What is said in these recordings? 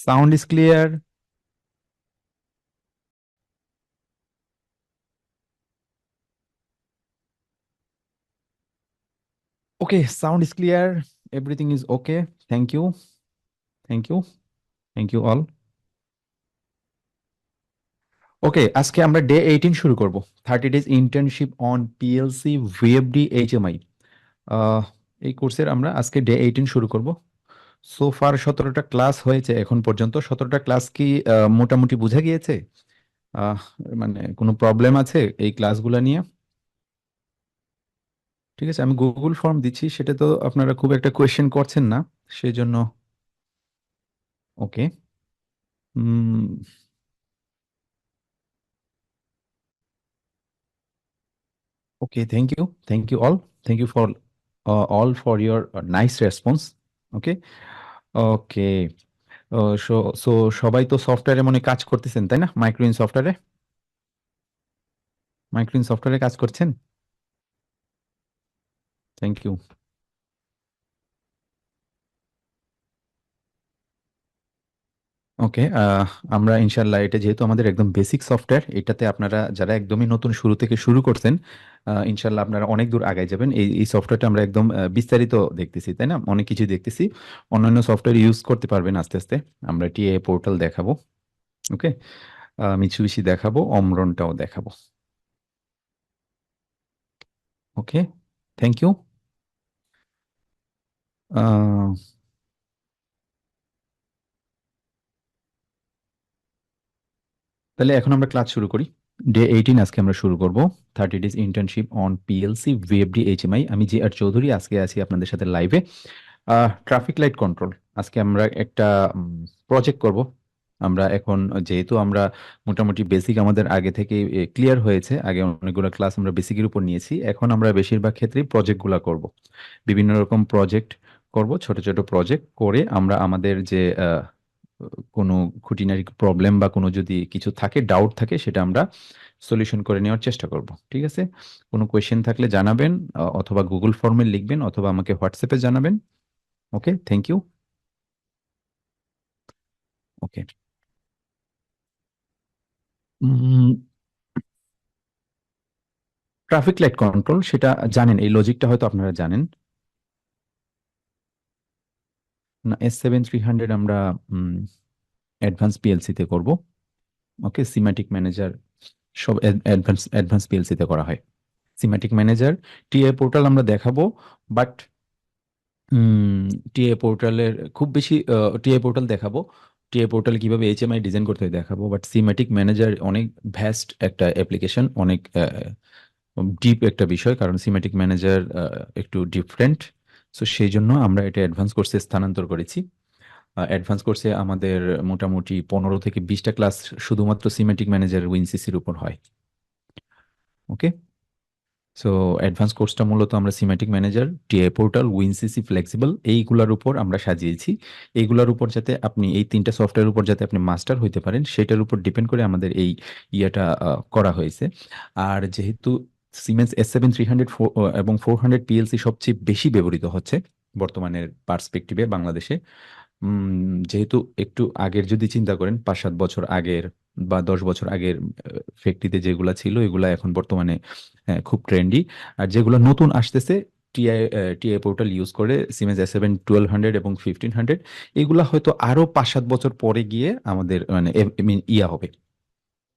Sound is clear. Okay, sound is clear. Everything is okay. Thank you. Thank you. Thank you all. ওকে, আজকে আমরা day 18 শুরু করব। 30 days internship on PLC VFD HMI. এই কোর্সের আমরা আজকে ডে 18 শুরু করব। সো ফার 17টা ক্লাস হয়েছে এখন পর্যন্ত। 17টা ক্লাস কি মোটামুটি বোঝা গিয়েছে? আহ, মানে কোনো প্রবলেম আছে এই ক্লাসগুলো নিয়ে? ঠিক আছে, আমি গুগল ফর্ম দিচ্ছি, সেটা তো আপনারা খুব একটা কোয়েশ্চেন করছেন না, সেই জন্য। ওকে। Okay, thank you. Thank you all. Thank you for all for your nice response. Okay. Okay. So সবাই তো সফটওয়্যারে মনে হয় কাজ করতেছেন, তাই না? মাইক্রোইন সফটওয়্যারে কাজ করছেন। Thank you. ওকে, আমরা ইনশাল্লাহ, এটা যেহেতু আমাদের একদম বেসিক সফটওয়্যার, এটাতে আপনারা যারা একদমই নতুন শুরু থেকে শুরু করছেন, ইনশাল্লাহ আপনারা অনেক দূর আগায় যাবেন। এই সফটওয়্যারটা আমরা একদম বিস্তারিত দেখতেছি, তাই না? অনেক কিছু দেখতেছি। অন্যান্য সফটওয়্যার ইউজ করতে পারবেন আস্তে আস্তে। আমরা টিএ পোর্টাল দেখাবো। ওকে। মিৎসুবিশি দেখাবো, অমরনটাও দেখাবো। ওকে, থ্যাংক ইউ। তাহলে এখন আমরা ক্লাস শুরু করি। ডে 18 আজকে আমরা শুরু করব। 30 days internship on PLC VFD HMI. আমি জি আর চৌধুরী, আজকে আছি আপনাদের সাথে লাইভে। ট্রাফিক লাইট কন্ট্রোল, আজকে আমরা একটা প্রজেক্ট করব। আমরা এখন, যেহেতু আমরা মোটামুটি বেসিক আমাদের আগে থেকে ক্লিয়ার হয়েছে, আগে অনেকগুলো ক্লাস আমরা বেসিকের উপর নিয়েছি, এখন আমরা বেশিরভাগ ক্ষেত্রেই প্রজেক্টগুলো করব। বিভিন্ন রকম প্রজেক্ট করব, ছোট ছোট প্রজেক্ট করে আমরা আমাদের যে কোনো খুঁটিনাটি প্রবলেম বা কোনো যদি কিছু থাকে, ডাউট থাকে, সেটা আমরা সলিউশন করে নেওয়ার চেষ্টা করব। ঠিক আছে? কোনো কোয়েশ্চেন থাকলে জানাবেন, অথবা গুগল ফর্মে লিখবেন, অথবা আমাকে হোয়াটসঅ্যাপে জানাবেন। Okay, thank you. Okay. Traffic light control সেটা জানেন, এই লজিকটা হয়তো আপনারা জানেন না। S7300 আমরা অ্যাডভান্স পিএলসি তে করব। ওকে, সিম্যাটিক ম্যানেজার সব অ্যাডভান্স অ্যাডভান্স পিএলসি তে করা হয়। সিম্যাটিক ম্যানেজার, টিএ পোর্টাল আমরা দেখাবো, বাট টিএ পোর্টালের খুব বেশি, টিএ পোর্টাল দেখাবো, টিএ পোর্টাল কিভাবে এইচএমআই ডিজাইন করতে হয় দেখাবো, বাট সিম্যাটিক ম্যানেজার অনেক ভ্যাস্ট একটা অ্যাপ্লিকেশন, অনেক ডিপ একটা বিষয়, কারণ সিম্যাটিক ম্যানেজার একটু ডিফারেন্ট। সো সেই জন্য আমরা এটা অ্যাডভান্স কোর্সে স্থানান্তর করেছি। অ্যাডভান্স কোর্সে আমাদের মোটামুটি 15 থেকে 20টা ক্লাস শুধুমাত্র সিম্যাটিক ম্যানেজার উইনসিসির উপর হয়। ওকে। সো অ্যাডভান্স কোর্সটা মূলত আমরা সিম্যাটিক ম্যানেজার, টিএ পোর্টাল, উইনসিসি, ফ্লেক্সিবল, এইগুলার উপর আমরা সাজিয়েছি। এইগুলার উপর যাতে আপনি, এই তিনটা সফটওয়্যার উপর যাতে আপনি মাস্টার হইতে পারেন, সেটার উপর ডিপেন্ড করে আমাদের এই ইয়েটা করা হয়েছে। আর যেহেতু সিমেন্স S7300 এবং 400 পিএলসি সবচেয়ে বেশি ব্যবহৃত হচ্ছে বর্তমানের পার্সপেক্টিভে বাংলাদেশে, যেহেতু একটু আগের যদি চিন্তা করেন, 5-7 বছর আগের বা 10 বছর আগের ফ্যাক্টরিতে যেগুলা ছিল, এগুলা এখন বর্তমানে খুব ট্রেন্ডি। আর যেগুলো নতুন আসতেছে, টিআই টিআই পোর্টাল ইউজ করে, সিমেন্স S7 1200 এবং 1500, এগুলা হয়তো আরো 5-7 বছর পরে গিয়ে আমাদের মানে ইয়া হবে,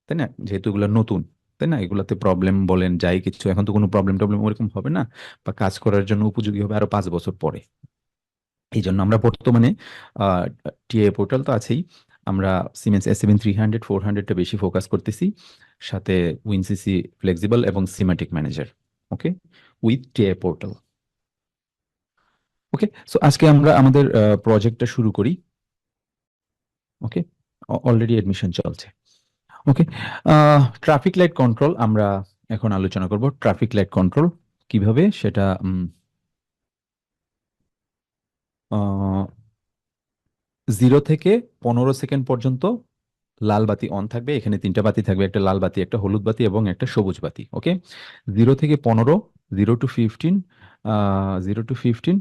তাই না? যেহেতু এগুলো নতুন, তাই না? এগুলাতে প্রবলেম বলেন যাই কিছু, এখন তো কোনো প্রবলেম টবলেম ওরকম হবে না, বা কাজ করার জন্য উপযোগী হবে আরো 5 বছর পরে। এই জন্য আমরা বর্তমানে টিএ পোর্টাল তো আছেই, আমরা সিমেন্স S7300 400টা বেশি ফোকাস করতেছি, সাথে উইনসিসি, ফ্লেক্সিবল এবং Simatic manager. Okay, with TIA portal. Okay, so আজকে আমরা আমাদের প্রজেক্টটা শুরু করি। ওকে, অলরেডি এডমিশন চলছে। ওকে, ট্রাফিক লাইট কন্ট্রোল আমরা এখন আলোচনা করব। ট্রাফিক লাইট কন্ট্রোল কিভাবে, সেটা 0 থেকে 15 সেকেন্ড পর্যন্ত লাল বাতি অন থাকবে। এখানে তিনটা বাতি থাকবে, একটা লাল বাতি, একটা হলুদ বাতি এবং একটা সবুজ বাতি। ওকে, 0 থেকে 15, 0 to 15, 0 to 15,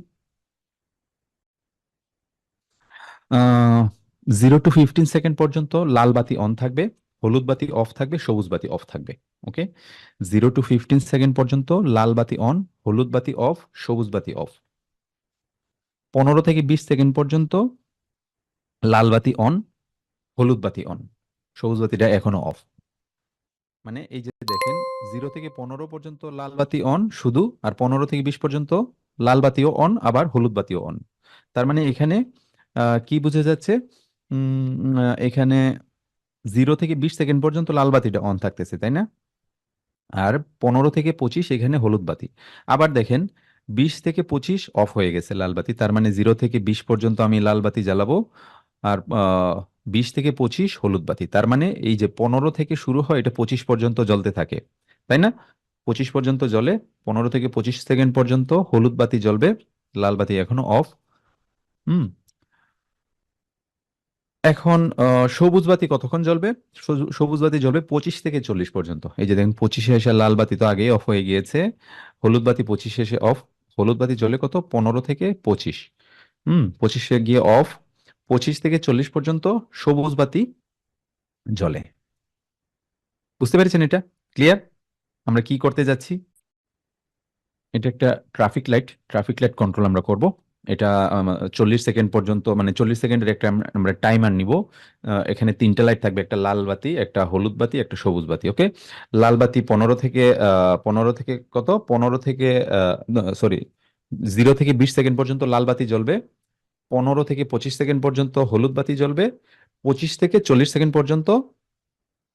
0 to 15 সেকেন্ড পর্যন্ত লাল বাতি অন থাকবে, হলুদ বাতি অফ থাকবে, সবুজ বাতি অফ থাকবে। ওকে, 0 to 15 সেকেন্ড পর্যন্ত লাল বাতি অন, হলুদ বাতি অফ, সবুজ বাতি অফ। 15 থেকে 20 সেকেন্ড পর্যন্ত লাল বাতি অন, হলুদ বাতি অন, সবুজ বাতিটা এখনো অফ। মানে এই যে দেখেন, 0 থেকে 15 পর্যন্ত লাল বাতি অন শুধু, আর 15 থেকে 20 পর্যন্ত লাল বাতিও অন, আবার হলুদ বাতিও অন। তার মানে এখানে কি বোঝা যাচ্ছে? এখানে 0 থেকে 20 সেকেন্ড পর্যন্ত লাল বাতিটা অন থাকতেছে, তাই না? আর 15 থেকে 25 এখানে হলুদ বাতি। আবার দেখেন, 20 থেকে 25 অফ হয়ে গেছে লাল বাতি, তার মানে 0 থেকে 20 পর্যন্ত আমি লাল বাতি জ্বালাবো, আর 20 থেকে 25 হলুদ বাতি। তার মানে এই যে 15 থেকে শুরু হয়, এটা 25 পর্যন্ত জ্বলতে থাকে, তাই না? 25 পর্যন্ত জ্বলে, 15 থেকে 25 সেকেন্ড পর্যন্ত হলুদ বাতি জ্বলবে, লাল বাতি এখনো অফ। হুম। এখন সবুজ বাতি কতক্ষণ জ্বলবে? সবুজ বাতি জ্বলবে 25 থেকে 40 পর্যন্ত। এই যে দেখেন, 25-এ এসে লাল বাতি তো আগেই অফ হয়ে গিয়েছে, হলুদ বাতি 25-এ এসে অফ। হলুদ বাতি জ্বলে কত? 15 থেকে 25। 25-এ গিয়ে অফ। 25 থেকে 40 পর্যন্ত সবুজ বাতি জ্বলে। বুঝতে পেরেছেন এটা? ক্লিয়ার? আমরা কি করতে যাচ্ছি? এটা একটা ট্রাফিক লাইট কন্ট্রোল আমরা করব। এটা 40 সেকেন্ড পর্যন্ত, মানে 40 সেকেন্ডের একটা আমরা টাইমার নিব। এখানে 3টা লাইট থাকবে, একটা লাল বাতি, একটা হলুদ বাতি, একটা সবুজ বাতি। ওকে, লাল বাতি 15 থেকে কত, 15 থেকে সরি, 0 থেকে 20 সেকেন্ড পর্যন্ত লাল বাতি জ্বলবে, 15 থেকে 25 সেকেন্ড পর্যন্ত হলুদ বাতি জ্বলবে, 25 থেকে 40 সেকেন্ড পর্যন্ত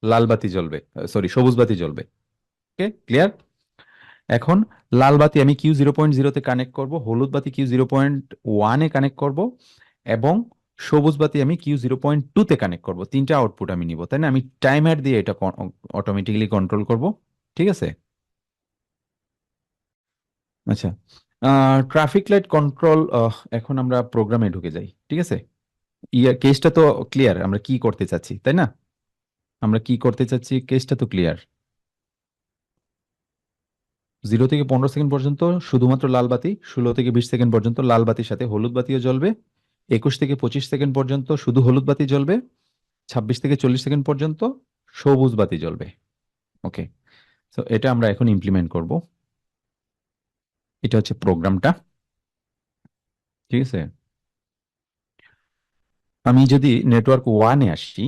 লাল বাতি জ্বলবে, সরি, সবুজ বাতি জ্বলবে। ওকে, ক্লিয়ার? এখন লাল বাতি আমি Q0.0-তে কানেক্ট করব, হলুদ বাতি Q0.1-এ কানেক্ট করব, এবং সবুজ বাতি আমি Q0.2-তে কানেক্ট করব। 3টা আউটপুট আমি নিব, তাই না? আমি টাইমার দিয়ে এটা অটোমেটিক্যালি কন্ট্রোল করব। ঠিক আছে? আচ্ছা, ট্রাফিক লাইট কন্ট্রোল, এখন আমরা প্রোগ্রামে ঢুকে যাই। ঠিক আছে, কেসটা তো ক্লিয়ার, আমরা কি করতে চাচ্ছি, তাই না? আমরা কি করতে চাচ্ছি, কেসটা তো ক্লিয়ার। 0 থেকে 15 সেকেন্ড পর্যন্ত শুধুমাত্র লাল বাতি, 16 থেকে 20 সেকেন্ড পর্যন্ত লাল বাতির সাথে হলুদ বাতিও জ্বলবে, 21 থেকে 25 সেকেন্ড পর্যন্ত শুধু হলুদ বাতি জ্বলবে, 26 থেকে 40 সেকেন্ড পর্যন্ত সবুজ বাতি জ্বলবে। ওকে, তো এটা আমরা এখন ইমপ্লিমেন্ট করব। এটা হচ্ছে প্রোগ্রামটা। ঠিক আছে, আমি যদি নেটওয়ার্ক 1-এ আসি,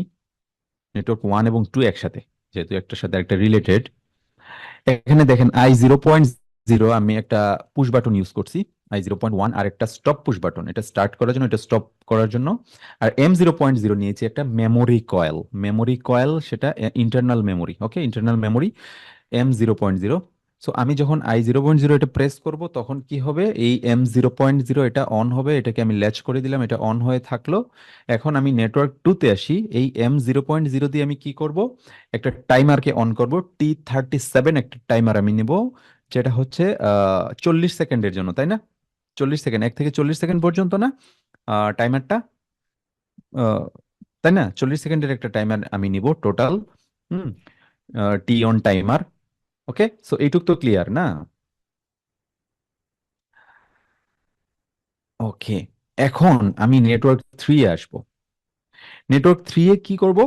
নেটওয়ার্ক 1 এবং 2 একসাথে, যেহেতু একটার সাথে একটা রিলেটেড, এখানে দেখেন I0.0 আমি একটা পুশ বাটন ইউজ করছি, I0.1, আর একটা স্টপ পুশ বাটন, এটা স্টার্ট করার জন্য, এটা স্টপ করার জন্য। আর M0.0 নিয়েছি একটা মেমোরি কয়েল, সেটা ইন্টারনাল মেমোরি। ওকে, ইন্টারনাল মেমোরি M0.0। সো আমি যখন I0.0 এটা প্রেস করব, তখন কি হবে? এই M0.0 এটা অন হবে, এটাকে আমি ল্যাচ করে দিলাম, এটা অন হয়ে থাকলো। এখন আমি নেটওয়ার্ক 2-তে আসি, এই M0.0 দিয়ে আমি কি করব? একটা টাইমারকে অন করব, T37 একটা টাইমার আমি নেব, যেটা হচ্ছে 40 সেকেন্ডের জন্য, তাই না? 40 সেকেন্ড, 1 থেকে 40 সেকেন্ড পর্যন্ত না টাইমারটা, তাই না? 40 সেকেন্ডের একটা টাইমার আমি নিব total. Hmm, T on timer. Okay, so এইটুক তো ক্লিয়ার না? ওকে, এখন আমি নেটওয়ার্ক 3 এ আসবো। নেটওয়ার্ক 3 এ কি করব?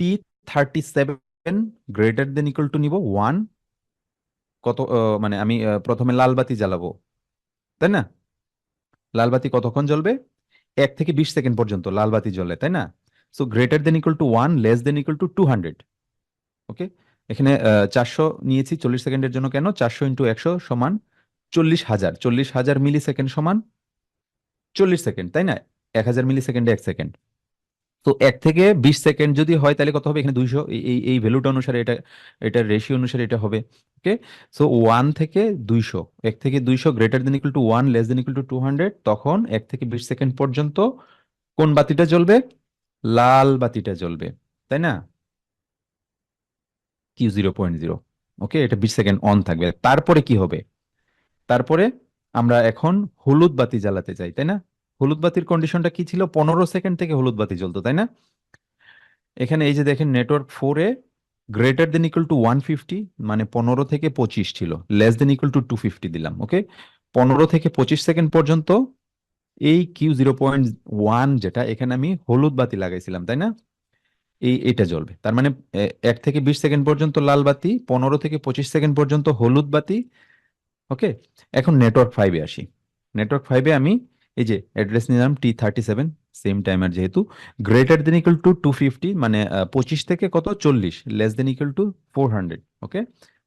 T37 greater than equal two নিব 1। কত মানে আমি প্রথমে লাল বাতি জ্বালাবো, তাই না? লাল বাতি কতক্ষণ জ্বলবে? 1 থেকে 20 সেকেন্ড পর্যন্ত লাল বাতি জ্বলে, তাই না? So greater than equal two 1, less than equal two 200। ওকে, এখানে 400 নিয়েছি 40 সেকেন্ডের জন্য। কেন? 400 × 100 সমান 40,000, 40,000 মিলি সেকেন্ড সমান 40 সেকেন্ড, তাই না? 1000 মিলি সেকেন্ডে 1 সেকেন্ড। তো 1 থেকে 20 সেকেন্ড যদি হয়, তাহলে কত হবে? এখানে 200, এই এই এই ভ্যালুটা অনুসারে এটা, এটা রেশিও অনুসারে এটা হবে। ওকে, সো 1 থেকে 200, 1 থেকে 200 greater than equal two 1, less than equal two 200, তখন 1 থেকে 20 সেকেন্ড পর্যন্ত কোন বাতিটা জ্বলবে? লাল বাতিটা জ্বলবে, তাই না? Q0.0। ওকে, এটা 20 সেকেন্ড অন থাকবে। তারপরে কি হবে? তারপরে আমরা এখন হলুদ বাতি জ্বালাতে চাই, তাই না? হলুদ বাতির কন্ডিশনটা কি ছিল? 15 সেকেন্ড থেকে হলুদ বাতি জ্বলতো, তাই না? এখানে এই যে দেখেন, নেটওয়ার্ক 4-এ গ্রেটার দেন ইকুয়াল টু 150, মানে 15 থেকে 25 ছিল, লেস দেন ইকুয়াল টু 250 দিলাম। ওকে, 15 থেকে 25 সেকেন্ড পর্যন্ত এই Q0.1 যেটা, এখানে আমি হলুদ বাতি লাগাইছিলাম, তাই না? এটা জ্বলবে, তার মানে 1 থেকে 20 সেকেন্ড পর্যন্ত লাল বাতি, 15 থেকে 25 সেকেন্ড পর্যন্ত হলুদ বাতি। ওকে, এখন নেটওয়ার্ক 5-এ আসি। নেটওয়ার্ক 5-এ আমি এই যে অ্যাড্রেস নিলাম T37, সেম টাইমার যেহেতু, গ্রেটার দেন ইকুয়াল টু 250, মানে 25 থেকে 40, লেস দেন ইকুয়াল টু 400। ওকে,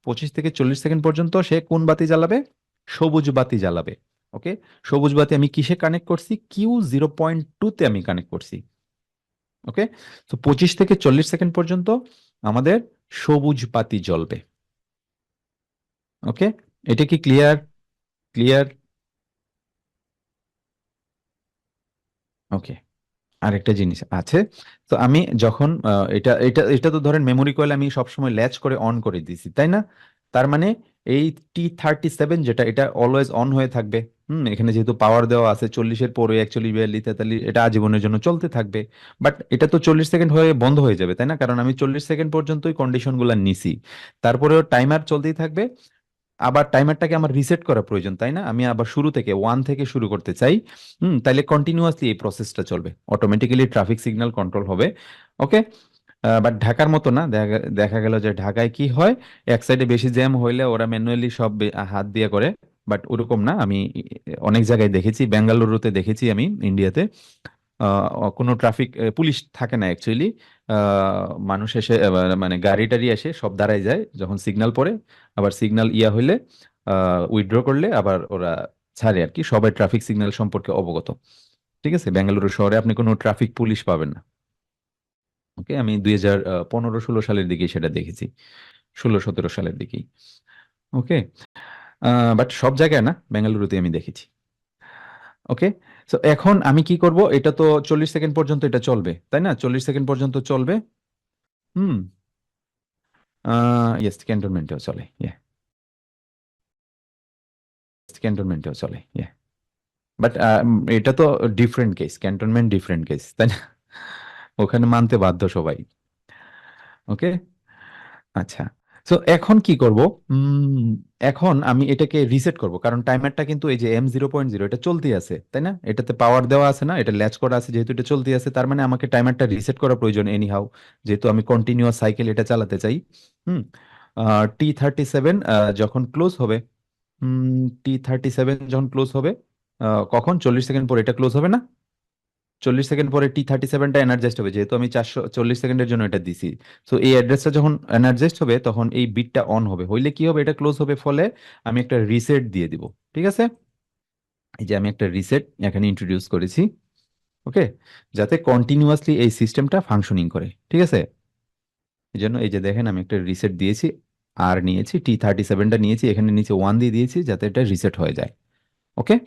25 থেকে 40 সেকেন্ড পর্যন্ত সে কোন বাতি জ্বালাবে? সবুজ বাতি জ্বালাবে। ওকে, সবুজ বাতি আমি কিসে কানেক্ট করছি? Q0.2-তে আমি কানেক্ট করছি। ওকে, তো 25 থেকে 40 সেকেন্ড পর্যন্ত আমাদের সবুজ বাতি জ্বলবে। ওকে, এটা কি ক্লিয়ার? ক্লিয়ার? ওকে, আরেকটা জিনিস আছে। তো আমি যখন এটা এটা এটা তো ধরেন মেমোরি কয়েল আমি সবসময় ল্যাচ করে অন করে দিয়েছি, তাই না? তার মানে এই T37 যেটা, এটা অলওয়েজ অন হয়ে থাকবে। এখানে যেহেতু পাওয়ার দেওয়া আছে 40-এর পরে 41, 42, 43, এটা আজীবনের জন্য চলতে থাকবে। বাট এটা তো 40 সেকেন্ড হয়ে বন্ধ হয়ে যাবে, তাই না? কারণ আমি 40 সেকেন্ড পর্যন্তই কন্ডিশনগুলো নিছি। তারপরেও টাইমার চলতেই থাকবে। আবার টাইমারটাকে আমার রিসেট করা প্রয়োজন, তাই না? আমি আবার শুরু থেকে 1 থেকে শুরু করতে চাই। তাইলে কন্টিনিউয়াসলি এই প্রসেসটা চলবে, অটোমেটিক্যালি ট্রাফিক সিগন্যাল কন্ট্রোল হবে। ওকে, বাট ঢাকার মতো না। দেখা দেখা গেল যে ঢাকায় কি হয়, এক সাইডে বেশি জ্যাম হইলে ওরা ম্যানুয়ালি সব হাত দিয়ে করে। বাট ওরকম না, আমি অনেক জায়গায় দেখেছি, বেঙ্গালুরুতে দেখেছি আমি, ইন্ডিয়াতে কোনো ট্রাফিক পুলিশ থাকে না অ্যাকচুয়ালি। মানুষ এসে মানে গাড়ি টাড়ি এসে সব দাঁড়ায় যায় যখন সিগন্যাল পড়ে। আবার সিগন্যাল ইয়া হইলে, উইথড্র করলে আবার ওরা ছাড়ে আর কি। সবাই ট্রাফিক সিগন্যাল সম্পর্কে অবগত। ঠিক আছে, বেঙ্গালুরু শহরে আপনি কোনো ট্রাফিক পুলিশ পাবেন না। ওকে, আমি 2015-16 সালের দিকে সেটা দেখেছি, 16-17 সালের দিকেই। ওকে, বাট সব জায়গায় না, বেঙ্গালুরুতে আমি দেখেছি। ওকে, তো এখন আমি কি করব? এটা তো 40 সেকেন্ড পর্যন্ত এটা চলবে, তাই না? 40 সেকেন্ড পর্যন্ত চলবে। হুম, ইয়েস, ক্যান্টনমেন্টেও চলে, ইয়ে, ক্যান্টনমেন্টেও চলে, ইয়ে। বাট এটা তো different case, cantonment different case, তাই না? ওখানে মানতে বাধ্য সবাই। ওকে, আচ্ছা। তো এখন কি করব? উম, এখন আমি এটাকে রিসেট করব, কারণ টাইমারটা কিন্তু এই যে M0.0 এটা চলতেই আছে, তাই না? এটাতে পাওয়ার দেওয়া আছে না, এটা ল্যাচ করা আছে, যেহেতু এটা চলতেই আছে তার মানে আমাকে টাইমারটা রিসেট করা প্রয়োজন এনি হাউ, যেহেতু আমি কন্টিনিউয়াস সাইকেল এটা চালাতে চাই। হুম, T37 যখন ক্লোজ হবে, T37 যখন ক্লোজ হবে, কখন? 40 সেকেন্ড পরে এটা ক্লোজ হবে না? 40 সেকেন্ড পরে T37টা এনার্জাইজড হবে, যেহেতু আমি 440 সেকেন্ডের জন্য এটা দিছি। তো এই অ্যাড্রেসটা যখন এনার্জাইজড হবে তখন এই বিটটা অন হবে, হইলে কি হবে? এটা ক্লোজ হবে, ফলে আমি একটা রিসেট দিয়ে দিব। ঠিক আছে, এই যে আমি একটা রিসেট এখানে ইন্ট্রোডিউস করেছি। ওকে, যাতে কন্টিনিউয়াসলি এই সিস্টেমটা ফাংশনিং করে। ঠিক আছে, এই জন্য এই যে দেখেন আমি একটা রিসেট দিয়েছি, আর নিয়েছি T37টা নিয়েছি, এখানে নিচে 1 দিয়ে দিয়েছি যাতে এটা রিসেট হয়ে যায়। ওকে,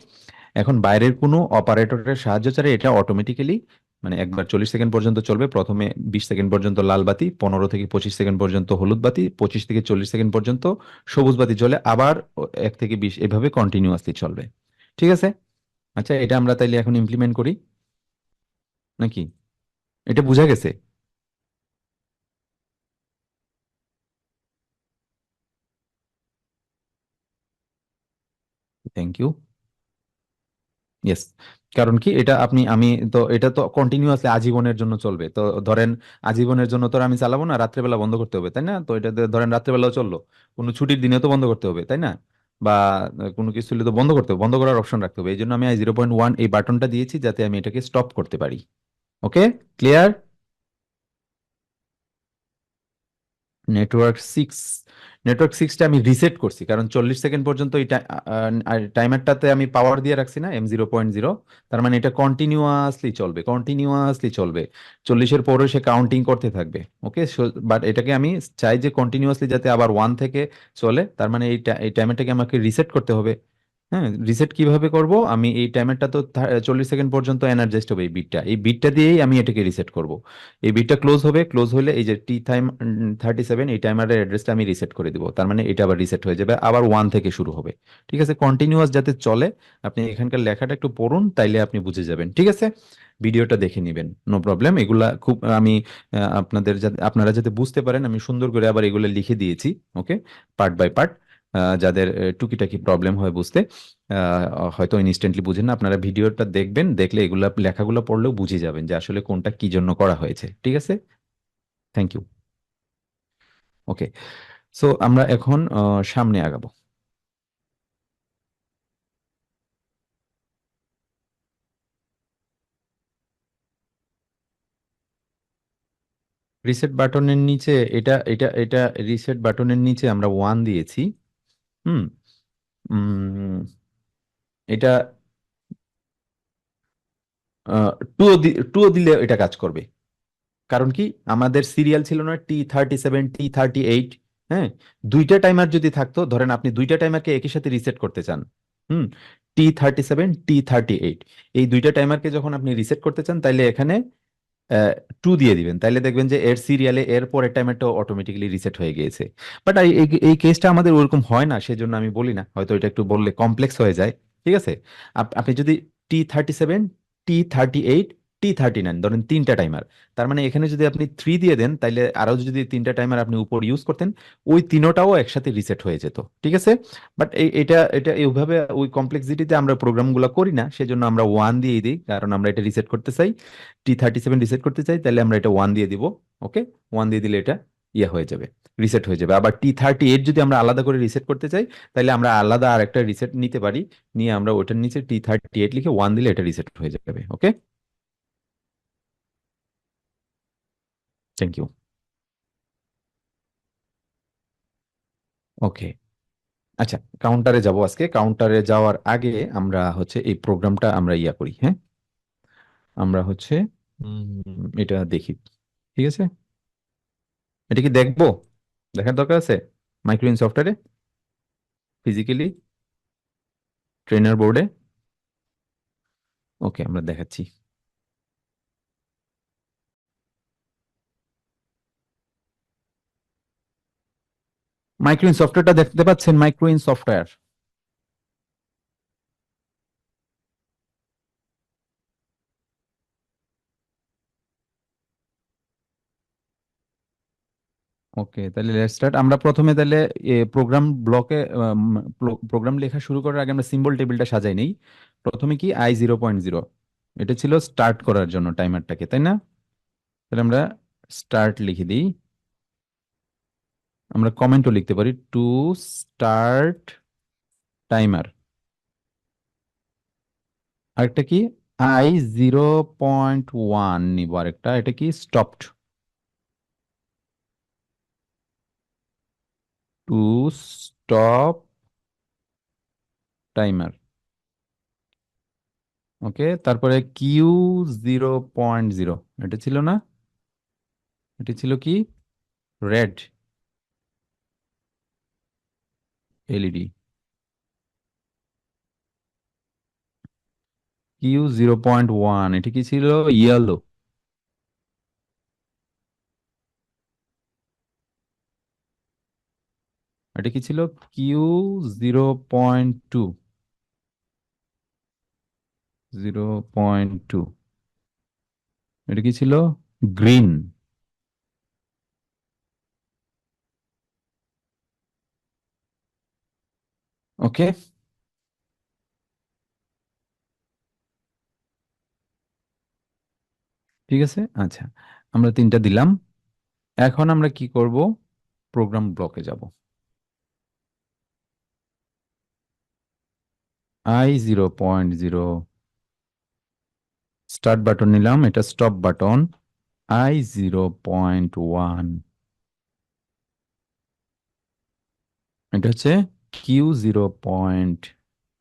এখন বাইরের কোনো অপারেটরের সাহায্য ছাড়া এটা অটোমেটিক্যালি, মানে একবার 40 সেকেন্ড পর্যন্ত চলবে। প্রথমে 20 সেকেন্ড পর্যন্ত লাল বাতি, 15 থেকে 25 সেকেন্ড পর্যন্ত হলুদ বাতি, 25 থেকে 40 সেকেন্ড পর্যন্ত সবুজ বাতি চলে, আবার 1 থেকে 20 এভাবে কন্টিনিউয়াসলি চলবে। ঠিক আছে, আচ্ছা, এটা আমরা তাইলে এখন ইমপ্লিমেন্ট করি নাকি? এটা বোঝা গেছে? Thank you. ইয়েস, কারণ কি, এটা আপনি আমি তো এটা তো কন্টিনিউয়াসলি আজীবনের জন্য চলবে। তো ধরেন আজীবনের জন্য তো আর আমি চালাবো না, রাত্রেবেলা বন্ধ করতে হবে, তাই না? তো এটা ধরেন রাত্রেবেলাও চললো, কোনো ছুটির দিনে তো বন্ধ করতে হবে, তাই না? বা কোনো কিছু হলে তো বন্ধ করতে হবে, বন্ধ করার অপশন রাখতে হবে। এই জন্য আমি I0.1 এই বাটনটা দিয়েছি যাতে আমি এটাকে স্টপ করতে পারি। ওকে, ক্লিয়ার? নেটওয়ার্ক 6, নেটওয়ার্ক 6টা আমি রিসেট করছি, কারণ 40 সেকেন্ড পর্যন্ত এই টাইমারটাতে আমি পাওয়ার দিয়ে রাখছি না M0.0। তার মানে এটা কন্টিনিউয়াসলি চলবে, কন্টিনিউয়াসলি চলবে, 40-এর পরে সে কাউন্টিং করতে থাকবে। ওকে, বাট এটাকে আমি চাই যে কন্টিনিউয়াসলি যাতে আবার 1 থেকে চলে, তার মানে এই টাইমারটাকে আমাকে রিসেট করতে হবে। হ্যাঁ, রিসেট কিভাবে করব? আমি এই টাইমারটা তো 40 সেকেন্ড পর্যন্ত এনার্জাইজড হবে, এই বিটটা দিয়েই আমি এটাকে রিসেট করব। এই বিটটা ক্লোজ হবে, ক্লোজ হলে এই যে T37 এই টাইমারের অ্যাড্রেসটা আমি রিসেট করে দিব, তার মানে এটা আবার রিসেট হয়ে যাবে, আবার 1 থেকে শুরু হবে। ঠিক আছে, কন্টিনিউয়াস যাতে চলে। আপনি এখানকার লেখাটা একটু পড়ুন, তাইলে আপনি বুঝে যাবেন। ঠিক আছে, ভিডিওটা দেখে নেবেন, নো প্রবলেম। এগুলা খুব আমি আপনাদের যাতে আপনারা যাতে বুঝতে পারেন, আমি সুন্দর করে আবার এগুলো লিখে দিয়েছি। ওকে, পার্ট বাই পার্ট। যাদের টুকিটাকি প্রবলেম হয় বুঝতে, হয়তো ইনস্ট্যান্টলি বুঝেন না, আপনারা ভিডিওটা দেখবেন, দেখলে এগুলা লেখাগুলো পড়লেও বুঝে যাবেন যে আসলে কোনটা কি জন্য করা হয়েছে। ঠিক আছে, থ্যাংক ইউ। ওকে, সো আমরা এখন সামনে আগাবো। রিসেট বাটনের নিচে, এটা রিসেট বাটনের নিচে আমরা 1 দিয়েছি। হুম। উম, এটা টুও দিলে এটা কাজ করবে। কারণ কি, আমাদের সিরিয়াল ছিল না T37 T38? হ্যাঁ, দুইটা টাইমার যদি থাকতো, ধরেন আপনি দুইটা টাইমারকে একই সাথে রিসেট করতে চান। হুম। T37 T38, এই দুইটা টাইমারকে যখন আপনি রিসেট করতে চান, তাইলে এখানে 2 দিয়ে দিবেন, তাইলে দেখবেন যে এর সিরিয়ালে এর পরের টাইমারটা অটোমেটিক্যালি রিসেট হয়ে গিয়েছে। বাট এই এই এই কেসটা আমাদের ওরকম হয় না, সেজন্য আমি বলি না, হয়তো এটা একটু বললে কমপ্লেক্স হয়ে যায়। ঠিক আছে, আপনি যদি T37 T38 T39 ধরেন তিনটা টাইমার, তার মানে এখানে যদি আপনি 3 দিয়ে দেন, তাইলে আরো যদি তিনটা টাইমার আপনি উপর ইউজ করতেন, ওই তিনোটাও একসাথে রিসেট হয়ে যেত। ঠিক আছে, বাট এটা এটা এইভাবে ওই কমপ্লেক্সিটিতে আমরা প্রোগ্রামগুলো করি না, সেজন্য আমরা 1 দিয়ে দিই, কারণ আমরা এটা রিসেট করতে চাই। T37 রিসেট করতে চাই, তাহলে আমরা এটা 1 দিয়ে দিব। ওকে, 1 দিয়ে দিলে এটা ইয়ে হয়ে যাবে, রিসেট হয়ে যাবে। আবার T38 যদি আমরা আলাদা করে রিসেট করতে চাই, তাহলে আমরা আলাদা আর একটা রিসেট নিতে পারি, নিয়ে আমরা ওটার নিচে T38 লিখে 1 দিলে এটা রিসেট হয়ে যাবে। ওকে, থ্যাংক ইউ। ওকে, আচ্ছা, কাউন্টারে যাব আজকে। কাউন্টারে যাওয়ার আগে আমরা হচ্ছে এই প্রোগ্রামটা আমরা ইয়া করি, হ্যাঁ। আমরা হচ্ছে এটা দেখি। ঠিক আছে, এটা কি দেখবো, দেখার দরকার আছে মাইক্রোইন সফটওয়্যারে, ফিজিক্যালি, ট্রেনার বোর্ডে। ওকে, আমরা দেখাচ্ছি। মাইক্রোইন সফটওয়্যারটা দেখতে পাচ্ছেন, মাইক্রোইন সফটওয়্যার। ওকে, তাহলে লেটস স্টার্ট। আমরা প্রথমে তাহলে প্রোগ্রাম ব্লকে, প্রোগ্রাম লেখা শুরু করার আগে আমরা সিম্বল টেবিলটা সাজাই নেই। প্রথমে কি I 0.0, এটা ছিল স্টার্ট করার জন্য টাইমারটাকে, তাই না? তাহলে আমরা স্টার্ট লিখে দিই। আমরা কমেন্টও লিখতে পারি, টু স্টার্ট টাইমার। আরেকটা কি, I 0.1 নিব আরেকটা, এটা কি স্টপড, টু স্টপ টাইমার। ওকে, তারপরে Q 0.0, এটা ছিল না, এটা ছিল কি রেড এলইডি। Q 0.1, এটা কি ছিল ইয়েলো। এটা কি ছিল Q 0.2, 0.2, এটা কি ছিল গ্রিন। ওকে, ঠিক আছে, আচ্ছা, আমরা তিনটা দিলাম। এখন আমরা কি করব, প্রোগ্রাম ব্লকে যাব। I 0.0 স্টার্ট বাটন নিলাম, এটা স্টপ বাটন। I 0.1, এটা হচ্ছে Q 0.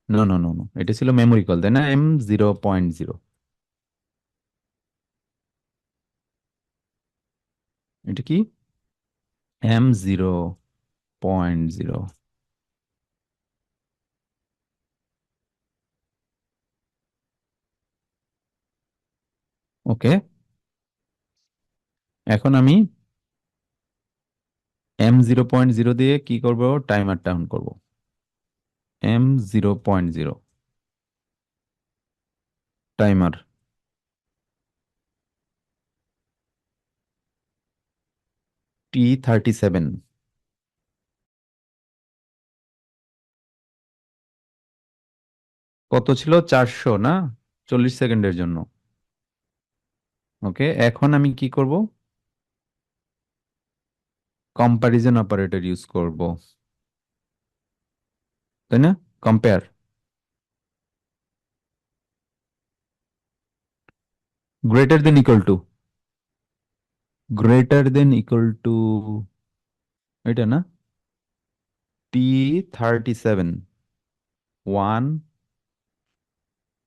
No no no no, এটা ছিল মেমোরি কল, তাই না? M 0.0, এটা কি M 0.0। ওকে, এখন আমি M 0.0 দিয়ে কি করব, টাইমার ডাউন করব। M 0.0 timer, T37। কত ছিল? 400 না? 40 সেকেন্ডের জন্য। ওকে, এখন আমি কি করব? কম্প্যারিজন অপারেটর ইউজ করব, তাই না? Compare. Greater than equal two, greater than equal two, এটা না? T37, 1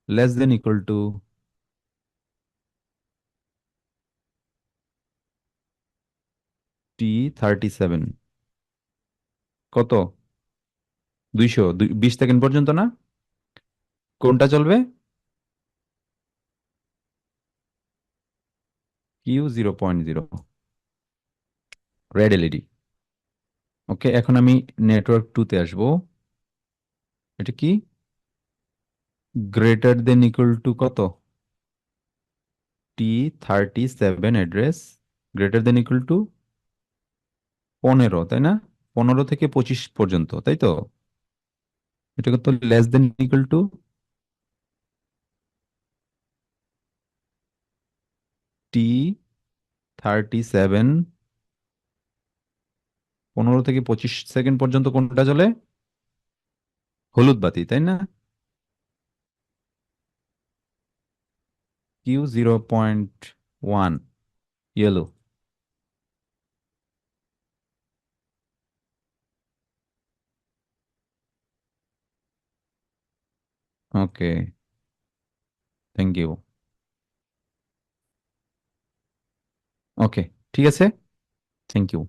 less than equal two T37। কত? 200, 20 সেকেন্ড পর্যন্ত না? কোনটা চলবে? Q0.0, red LED. ওকে, এখন আমি নেটওয়ার্ক টুতে আসবো। এটা কি? গ্রেটার দেন ইকুয়াল টু কত? T37 address greater than equal two 15, তাই না? 15 থেকে 25 পর্যন্ত, তাই তো? এটা কত? Less than equal two T37, 15 থেকে 25 সেকেন্ড পর্যন্ত কোনটা চলে? হলুদ বাতি, তাই না? Q0.1, yellow. Okay, thank you. Okay, ঠিক আছে, থ্যাংক ইউ।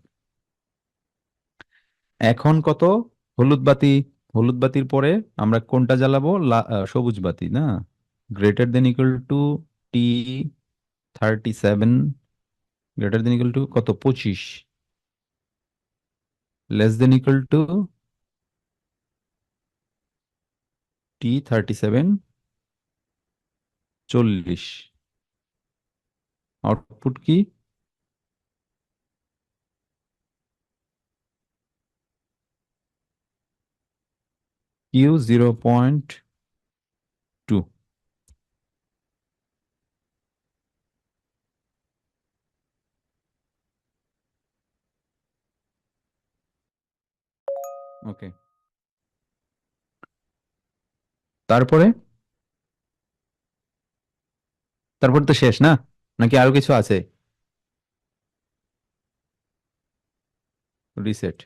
এখন কত? হলুদ বাতি। হলুদ বাতির পরে আমরা কোনটা জ্বালাবো? সবুজ বাতি না? Greater than equal two T37, greater than equal two কত? 25, less than equal two T37, 40। Output কি? Q0.2। ওকে, তারপরে? তারপর তো শেষ না? নাকি আরো কিছু আছে? রিসেট।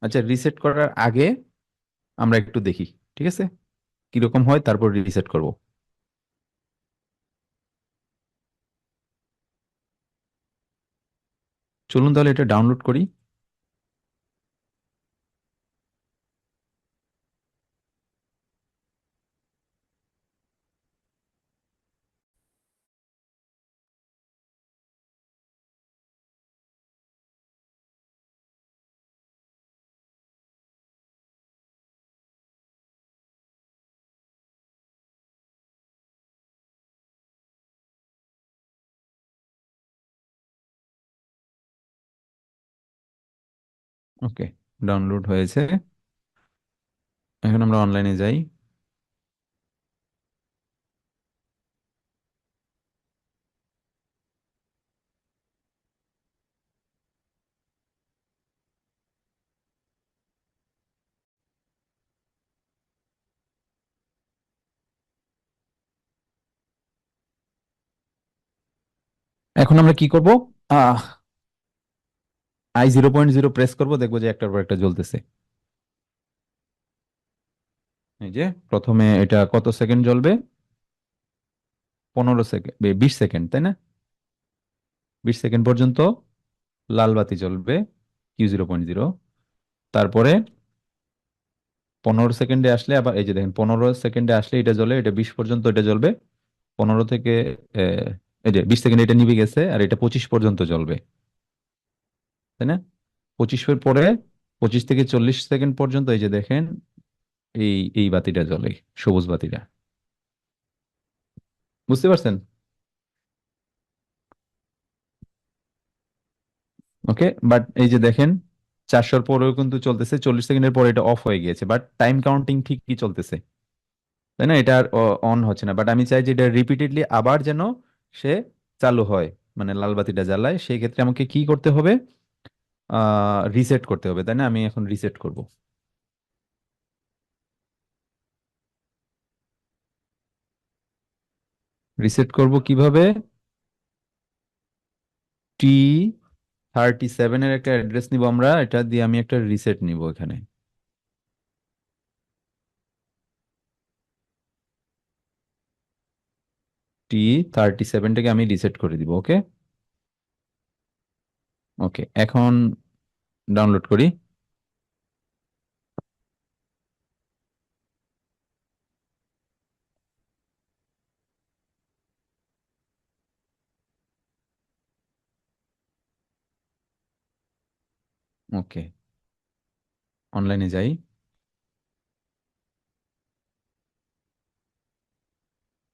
আচ্ছা, রিসেট করার আগে আমরা একটু দেখি, ঠিক আছে, কিরকম হয়, তারপর রিসেট করব। চলুন তাহলে এটা ডাউনলোড করি। ওকে, ডাউনলোড হয়েছে। এখন আমরা অনলাইনে যাই। এখন আমরা কি করব? আহ I0.0 প্রেস করব, দেখবো যে একটার পর একটা জ্বলতেছে। এই যে প্রথমে এটা কত সেকেন্ড জ্বলবে? 15 সেকেন্ড, 20 সেকেন্ড, তাই না? 20 সেকেন্ড পর্যন্ত লাল বাতি জ্বলবে, Q0.0। তারপরে 15 সেকেন্ডে আসলে আবার এই যে দেখেন, 15 সেকেন্ডে আসলে এটা জ্বলে, এটা 20 পর্যন্ত এটা জ্বলবে। 15 থেকে এই যে 20 সেকেন্ডে এটা নিভে গেছে, আর এটা 25 পর্যন্ত জ্বলবে, তাই না? 25-এর পরে 25 থেকে 40 সেকেন্ড পর্যন্ত এই যে দেখেন, এই এই বাতিটা জ্বলে, সবুজ বাতিটা। বুঝতে পারছেন? ওকে, বাট এই যে দেখেন, 400-র পরেও কিন্তু চলতেছে, 40 সেকেন্ডের পরে এটা অফ হয়ে গিয়েছে, বাট টাইম কাউন্টিং ঠিকই চলতেছে। তাই না? এটা আর অন হচ্ছে না, বাট আমি চাই যে এটা রিপিটেডলি আবার যেন সে চালু হয়, মানে লাল বাতিটা জ্বালায়। সেই ক্ষেত্রে আমাকে কি করতে হবে? রিসেট করতে হবে, তাই না? আমি এখন রিসেট করব। রিসেট করব কিভাবে? T37 একটা অ্যাড্রেস নিব আমরা, এটা দিয়ে আমি একটা রিসেট নিব এখানে। T37টাকে আমি রিসেট করে দিব, ওকে। ওকে, এখন ডাউনলোড করি। ওকে, অনলাইনে যাই।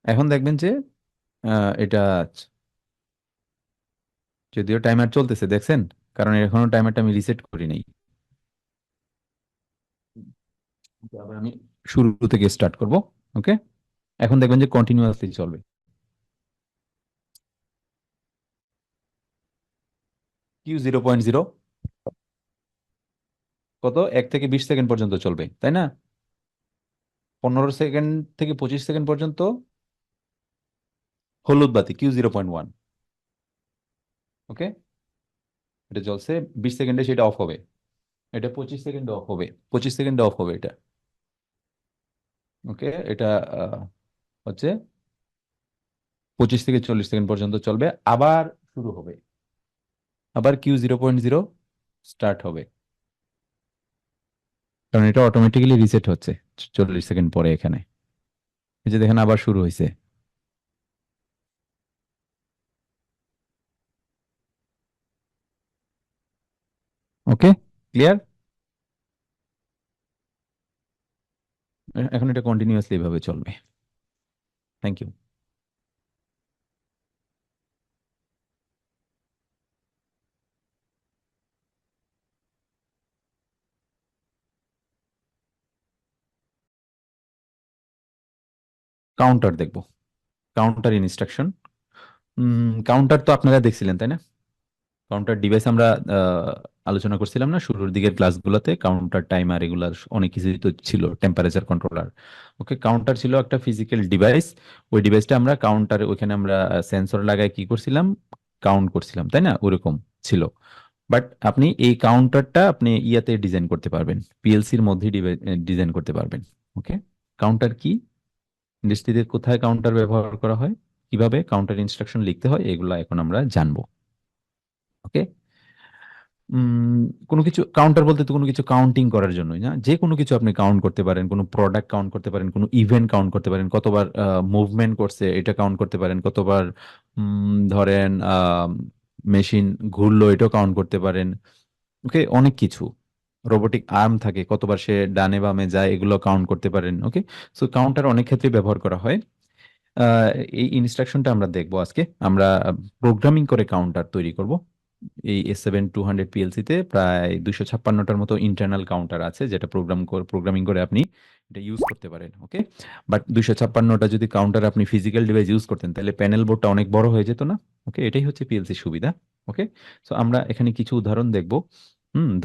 এখন দেখবেন যে এটা যদিও টাইমার চলতেছে, দেখছেন? কারণ এখনো টাইমারটা আমি রিসেট করি নাই। তো আবার আমি শুরু থেকে স্টার্ট করব। ওকে, এখন দেখবেন যে কন্টিনিউয়াসলি চলবে। Q0.0 কত? 1 থেকে 20 সেকেন্ড পর্যন্ত চলবে, তাই না? 15 সেকেন্ড থেকে 25 সেকেন্ড পর্যন্ত হলুদ বাতি Q0.1। ওকে, এটা জ্বলছে। 20 সেকেন্ডে সেটা অফ হবে। এটা 25 সেকেন্ডে অফ হবে, 25 সেকেন্ডে অফ হবে এটা। ওকে, এটা আহ, হচ্ছে 25 থেকে 40 সেকেন্ড পর্যন্ত চলবে, আবার শুরু হবে। আবার Q0.0 স্টার্ট হবে, কারণ এটা অটোমেটিক্যালি রিসেট হচ্ছে 40 সেকেন্ড পরে এখানে। এই যে দেখেন আবার শুরু হয়েছে। Okay, clear. এখন এটা কন্টিনিউয়াসলি এভাবে চলবে। Thank you. কাউন্টার দেখবো। Counter instruction. কাউন্টার তো আপনারা দেখছিলেন, তাই না? কাউন্টার ডিভাইস আমরা আহ, আলোচনা করছিলাম না শুরুর দিকের ক্লাসগুলোতে? কাউন্টার, টাইমার, এগুলার অনেক কিছুই তো ছিল, টেম্পারেচার কন্ট্রোলার। ওকে, কাউন্টার ছিল একটা ফিজিক্যাল ডিভাইস। ওই ডিভাইসটা আমরা কাউন্টার, ওইখানে আমরা সেন্সর লাগায় কি করছিলাম? কাউন্ট করছিলাম, তাই না? ওরকম ছিল। বাট আপনি এই কাউন্টারটা আপনি ইয়াতে ডিজাইন করতে পারবেন, পিএলসির মধ্যে ডিজাইন করতে পারবেন। ওকে, কাউন্টার কি, ইন্ডাস্ট্রিতে কোথায় কাউন্টার ব্যবহার করা হয়, কিভাবে কাউন্টার ইনস্ট্রাকশন লিখতে হয়, এগুলো এখন আমরা জানবো। ওকে। উম, কোনো কিছু কাউন্টার বলতে তো কোনো কিছু কাউন্টিং করার জন্যই না, যে কোনো কিছু আপনি কাউন্ট করতে পারেন, কোনো প্রোডাক্ট কাউন্ট করতে পারেন, কোনো ইভেন্ট কাউন্ট করতে পারেন, কতবার মুভমেন্ট করছে এটা কাউন্ট করতে পারেন, কতবার ধরেন মেশিন ঘুরলো এটাও কাউন্ট করতে পারেন। ওকে, অনেক কিছু। রোবোটিক আর্ম থাকে, কতবার সে ডানে বামে যায় এগুলো কাউন্ট করতে পারেন। ওকে, সো কাউন্টার অনেক ক্ষেত্রে ব্যবহার করা হয়। আহ, এই ইনস্ট্রাকশনটা আমরা দেখবো আজকে। আমরা প্রোগ্রামিং করে কাউন্টার তৈরি করব। এই S7200 পিএলসিতে প্রায় 256টার মতো ইন্টারনাল কাউন্টার আছে, যেটা প্রোগ্রামিং করে আপনি এটা ইউজ করতে পারেন। ওকে, বাট 256টা যদি কাউন্টার আপনি ফিজিক্যাল ডিভাইস ইউজ করতেন, তাহলে প্যানেল বোর্ডটা অনেক বড় হয়ে যেত না? ওকে, এটাই হচ্ছে পিএলসির সুবিধা। ওকে, সো আমরা এখানে কিছু উদাহরণ দেখব।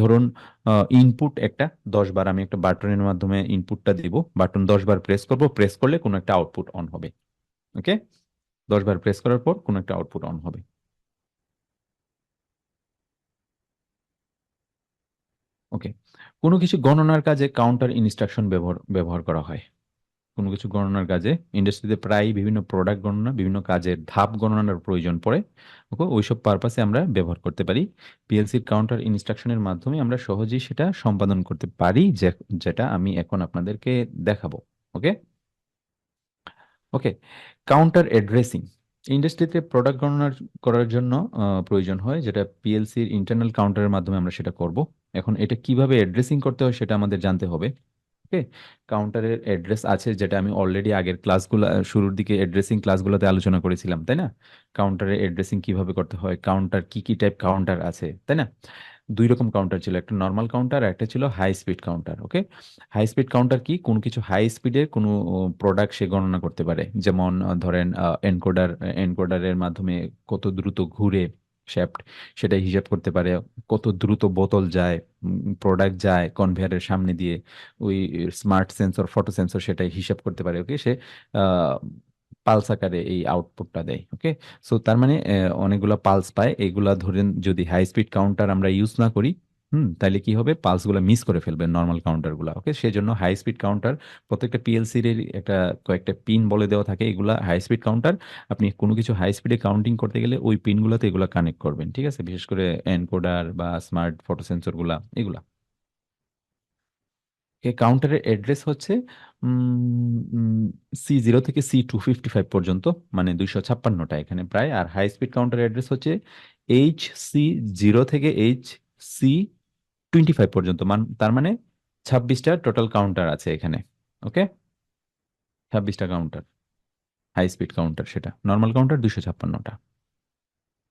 ধরুন ইনপুট একটা 10 বার আমি একটা বাটনের মাধ্যমে ইনপুটটা দিব, বাটন 10 বার প্রেস করব, প্রেস করলে কোনো একটা আউটপুট অন হবে। ওকে, 10 বার প্রেস করার পর কোনো একটা আউটপুট অন হবে। ওকে, কোনো কিছু গণনার কাজে কাউন্টার ইনস্ট্রাকশন ব্যবহার ব্যবহার করা হয়। কোনো কিছু গণনার কাজে ইন্ডাস্ট্রিতে প্রায় বিভিন্ন প্রোডাক্ট গণনা, বিভিন্ন কাজের ধাপ গণনার প্রয়োজন পড়ে। ওকে, ওইসব পারপাসে আমরা ব্যবহার করতে পারি। পিএলসির কাউন্টার ইনস্ট্রাকশনের মাধ্যমে আমরা সহজেই সেটা সম্পাদন করতে পারি, যেটা আমি এখন আপনাদেরকে দেখাবো। ওকে। ওকে, কাউন্টার অ্যাড্রেসিং। ইন্ডাস্ট্রিতে প্রোডাক্ট গণনা করার জন্য প্রয়োজন হয়, যেটা পিএলসির ইন্টারনাল কাউন্টারের মাধ্যমে আমরা সেটা করব। এখন এটা কিভাবে অ্যাড্রেসিং করতে হয় সেটা আমাদের জানতে হবে। ওকে, কাউন্টারের অ্যাড্রেস আছে, যেটা আমি অলরেডি আগের ক্লাসগুলো, শুরুর দিকে অ্যাড্রেসিং ক্লাসগুলোতে আলোচনা করেছিলাম, তাই না? কাউন্টারের অ্যাড্রেসিং কিভাবে করতে হয়, কাউন্টার কি কি টাইপ কাউন্টার আছে, তাই না? দুই রকম কাউন্টার ছিল, একটা নর্মাল কাউন্টার আর একটা ছিল হাই স্পিড কাউন্টার। ওকে, হাই স্পিড কাউন্টার কি, কোনো কিছু হাই স্পিডের কোনো প্রোডাক্ট সে গণনা করতে পারে, যেমন ধরেন এনকোডারের মাধ্যমে কত দ্রুত ঘুরে শ্যাফট, সেটা হিসাব করতে পারে। কত দ্রুত বোতল যায়, প্রোডাক্ট যায় কনভেয়ারের সামনে দিয়ে, ওই স্মার্ট সেন্সর, ফটো সেন্সর সেটাই হিসাব করতে পারে। ওকে, সে পালস আকারে এই আউটপুটটা দেয়। ওকে, সো তার মানে অনেকগুলা পালস পায়, এগুলা ধরেন যদি হাই স্পিড কাউন্টার আমরা ইউজ না করি, তাহলে কি হবে, পালস গুলা মিস করে ফেলবে নর্মাল কাউন্টার গুলা। ওকে, সেজন্য হাই স্পিড কাউন্টার, প্রত্যেকটা পিএলসির একটা কয়েকটা পিন বলে দেওয়া থাকে, এগুলা হাই স্পিড কাউন্টার। আপনি কোনো কিছু হাই স্পিডে কাউন্টিং করতে গেলে ওই পিন গুলাতে এগুলা কানেক্ট করবেন, ঠিক আছে, বিশেষ করে এনকোডার বা স্মার্ট ফটো সেন্সর গুলা এগুলা। এই কাউন্টারের অ্যাড্রেস হচ্ছে C0 থেকে C255 পর্যন্ত, মানে 256টা এখানে প্রায়। আর হাই স্পিড কাউন্টারের অ্যাড্রেস হচ্ছে HC0 থেকে HC25 পর্যন্ত, তার মানে 26টা টোটাল কাউন্টার আছে এখানে। ওকে, 26টা কাউন্টার হাই স্পিড কাউন্টার, সেটা নর্মাল কাউন্টার 256টা।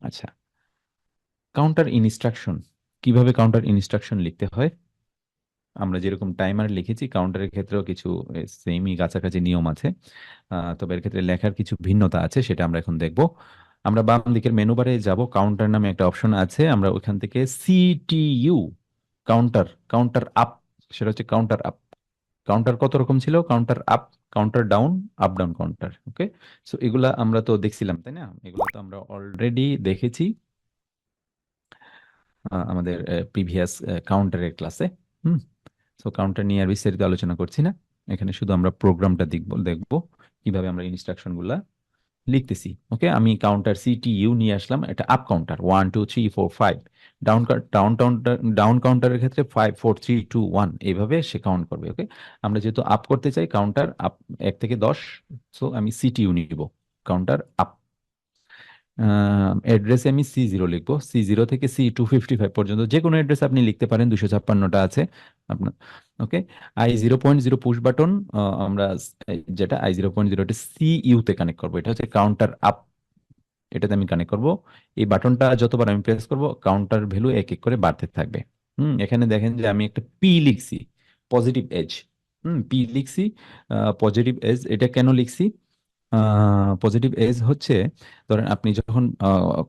আচ্ছা, কাউন্টার ইনস্ট্রাকশন, কিভাবে কাউন্টার ইনস্ট্রাকশন লিখতে হয়। আমরা যেরকম টাইমার লিখেছি, কাউন্টারের ক্ষেত্রেও কিছু সেমই কাছাকাছি নিয়ম আছে, তবে এর ক্ষেত্রে লেখার কিছু ভিন্নতা আছে, সেটা আমরা এখন দেখব। আমরা বাম দিকের মেনু বারে যাব, কাউন্টার নামে একটা অপশন আছে, আমরা ওইখান থেকে সিটিইউ, কাউন্টার, কাউন্টার আপ, সেটা হচ্ছে কাউন্টার আপ। কাউন্টার কত রকম ছিল, counter up, counter down, up down counter. Okay, so এগুলা আমরা তো দেখছিলাম, তাই না, এগুলো তো আমরা অলরেডি দেখেছি আমাদের প্রিভিয়াস কাউন্টারের ক্লাসে। হুম, সো কাউন্টার নিয়ে আর বিস্তারিত আলোচনা করছি না, এখানে শুধু আমরা প্রোগ্রামটা দেখবো কিভাবে আমরা ইনস্ট্রাকশন গুলা লিখতেছি। ওকে, আমি কাউন্টার সিটিইউ নিয়ে আসলাম, এটা up counter 1 2 3 4 5, down down counter, down কাউন্টারের ক্ষেত্রে 5 4 3 2 1, এইভাবে সে কাউন্ট করবে। ওকে, আমরা যেহেতু আপ করতে চাই কাউন্টার আপ 1 থেকে 10, সো আমি সিটিইউ নিব, কাউন্টার আপ। অ্যাড্রেসে আমি C0 লিখবো, C0 থেকে C255 পর্যন্ত যে কোনো অ্যাড্রেস আপনি লিখতে পারেন, 256টা আছে আপনার। ওকে, I0.0 পুশ বাটন, আমরা যেটা I0.0টা CU তে কানেক্ট করবো, এটা হচ্ছে কাউন্টার আপ, এটাতে আমি কানেক্ট করব। এই বাটনটা যতবার আমি প্রেস করব কাউন্টার ভ্যালু এক এক করে বাড়তে থাকবে। এখানে দেখেন যে আমি একটা পি লিখছি, পজিটিভ এজ। পি লিখছি, পজিটিভ এজ, এটা কেন লিখছি, পজিটিভ এজ হচ্ছে, ধরেন আপনি যখন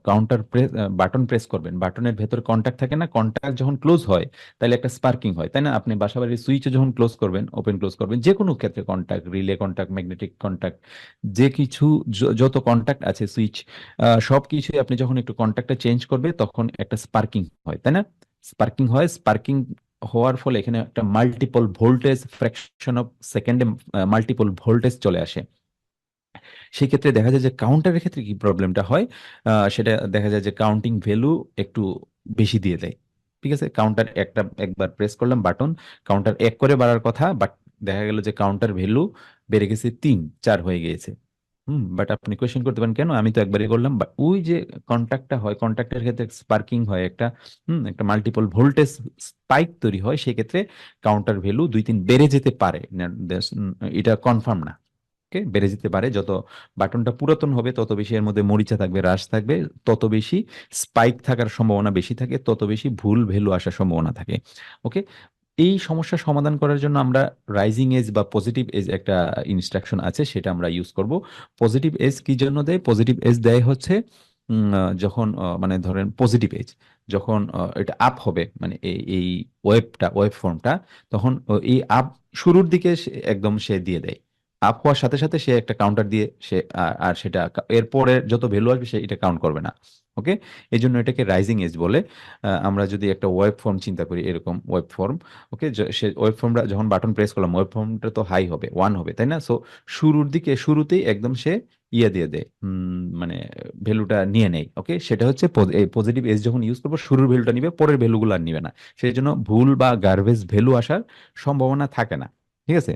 কাউন্টার প্রেস বাটন প্রেস করবেন, বাটনের ভেতরে কন্ট্যাক্ট থাকে না, কন্ট্যাক্ট যখন ক্লোজ হয় তাহলে একটা স্পার্কিং হয়, তাই না, আপনি বাসাবাড়ির সুইচ যখন ক্লোজ করবেন, ওপেন ক্লোজ করবেন, যে কোনো ক্ষেত্রে contact, relay contact, magnetic contact, যে কিছু যত কন্ট্যাক্ট আছে সুইচ, সব কিছুই আপনি যখন একটু কন্ট্যাক্টটা চেঞ্জ করবে তখন একটা স্পার্কিং হয়, তাই না, স্পার্কিং হয়। স্পার্কিং হওয়ার ফলে এখানে একটা মাল্টিপল ভোল্টেজ, ফ্র্যাকশন অফ সেকেন্ডে মাল্টিপল ভোল্টেজ চলে আসে। সেই ক্ষেত্রে দেখা যায় যে কাউন্টারের ক্ষেত্রে কি প্রবলেমটা হয়, সেটা দেখা যায় যে কাউন্টিং ভ্যালু একটু বেশি দিয়ে দেয়। ঠিক আছে, কাউন্টার একবার প্রেস করলাম বাটন, কাউন্টার এক করে বাড়ার কথা, বাট দেখা গেল যে কাউন্টার ভ্যালু বেড়ে গেছে 3 4 হয়ে গিয়েছে। বাট আপনি কোয়েশ্চেন করতে পারেন কেন, আমি তো একবারই করলাম, বাট ওই যে কন্ট্যাক্টটা হয়, কন্ট্যাক্টের ক্ষেত্রে স্পার্কিং হয়, একটা মাল্টিপল ভোল্টেজ স্পাইক তৈরি হয়, সেক্ষেত্রে কাউন্টার ভ্যালু 2 3 বেড়ে যেতে পারে না, এটা কনফার্ম না। ওকে, বেড়ে যেতে পারে, যত বাটনটা পুরাতন হবে তত বেশি এর মধ্যে মরিচা থাকবে, হ্রাস থাকবে, তত বেশি স্পাইক থাকার সম্ভাবনা বেশি থাকে, তত বেশি ভুল ভ্যালু আসার সম্ভাবনা থাকে। ওকে, এই সমস্যা সমাধান করার জন্য আমরা রাইজিং এজ বা পজিটিভ এজ একটা ইনস্ট্রাকশন আছে, সেটা আমরা ইউজ করব। পজিটিভ এজ কি জন্য দেয়, পজিটিভ এজ দেয় হচ্ছে যখন মানে ধরেন পজিটিভ এজ যখন এটা আপ হবে, মানে এই ওয়েব ফর্মটা, তখন এই আপ শুরুর দিকে একদম সে দিয়ে দেয়, আপ হওয়ার সাথে সাথে সে একটা কাউন্টার দিয়ে সে আর সেটা এরপরে যত ভ্যালু আসবে সে এটা কাউন্ট করবে না। ওকে, এই জন্য এটাকে রাইজিং এজ বলে। আমরা যদি একটা ওয়েব ফর্ম চিন্তা করি, এরকম ওয়েব ফর্ম, ওকে, সে ওয়েব ফর্মটা যখন বাটন প্রেস করলাম, ওয়েব ফর্মটা তো হাই হবে, 1 হবে, তাই না, সো শুরুর দিকে শুরুতেই একদম সে ইয়ে দিয়ে দেয়, মানে ভ্যালুটা নিয়ে নেয়। ওকে, সেটা হচ্ছে এই পজিটিভ এজ যখন ইউজ করবো শুরুর ভ্যালুটা নিবে, পরের ভ্যালুগুলো আর নিবে না, সেই জন্য ভুল বা গার্বেজ ভ্যালু আসার সম্ভাবনা থাকে না। ঠিক আছে,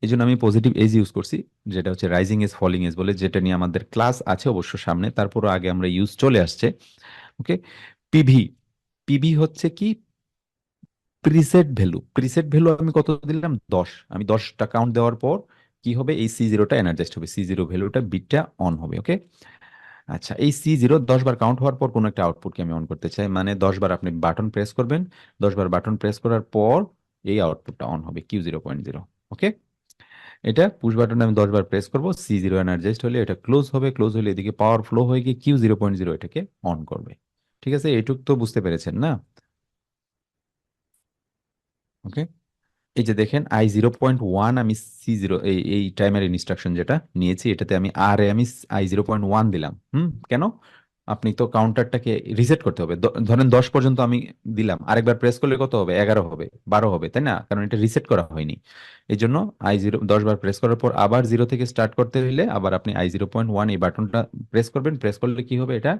এই জন্য আমি পজিটিভ এজ ইউজ করছি, যেটা হচ্ছে রাইজিং এজ ফলিং এজ বলে, যেটা নিয়ে আমাদের ক্লাস আছে অবশ্য সামনে, তারপরও আগে আমরা ইউজ চলে আসছে। ওকে, পিভি, পিভি হচ্ছে কি, প্রিসেট ভ্যালু আমি কত দিলাম, 10, আমি 10টা কাউন্ট দেওয়ার পর কি হবে, এই C0টা এনার্জাইজড হবে, C0 ভ্যালুটা বিটটা অন হবে। ওকে, আচ্ছা, এই C0 10 বার কাউন্ট হওয়ার পর কোনো একটা আউটপুটকে আমি অন করতে চাই, মানে 10 বার আপনি বাটন প্রেস করবেন, 10 বার বাটন প্রেস করার পর এই আউটপুটটা অন হবে Q0.0। ওকে, এটা পুশ বাটনে আমি 10 বার প্রেস করবো, C0 এনার্জাইজড হলে এটা ক্লোজ হবে, ক্লোজ হলে এদিকে পাওয়ার ফ্লো হয়ে গিয়ে Q0.0 এটাকে অন করবে। ঠিক আছে, এইটুক তো বুঝতে পেরেছেন না? ওকে, এই যে দেখেন I0.1 আমি C0 এই টাইমার ইনস্ট্রাকশন যেটা নিয়েছি এটাতে আমি আর এ আমি I0.1 দিলাম। কেন? আপনি তো কাউন্টারটাকে রিসেট করতে হবে, ধরেন 10 পর্যন্ত আমি দিলাম, আরেকবার প্রেস করলে কত হবে? 11 হবে, 12 হবে, তাই না? কারণ এটা রিসেট করা হয়নি। এই জন্য I0 10 বার প্রেস করার পর আবার জিরো থেকে স্টার্ট করতে হলে আবার আপনি I0.1 এই বাটনটা প্রেস করবেন, প্রেস করলে কি হবে? এটা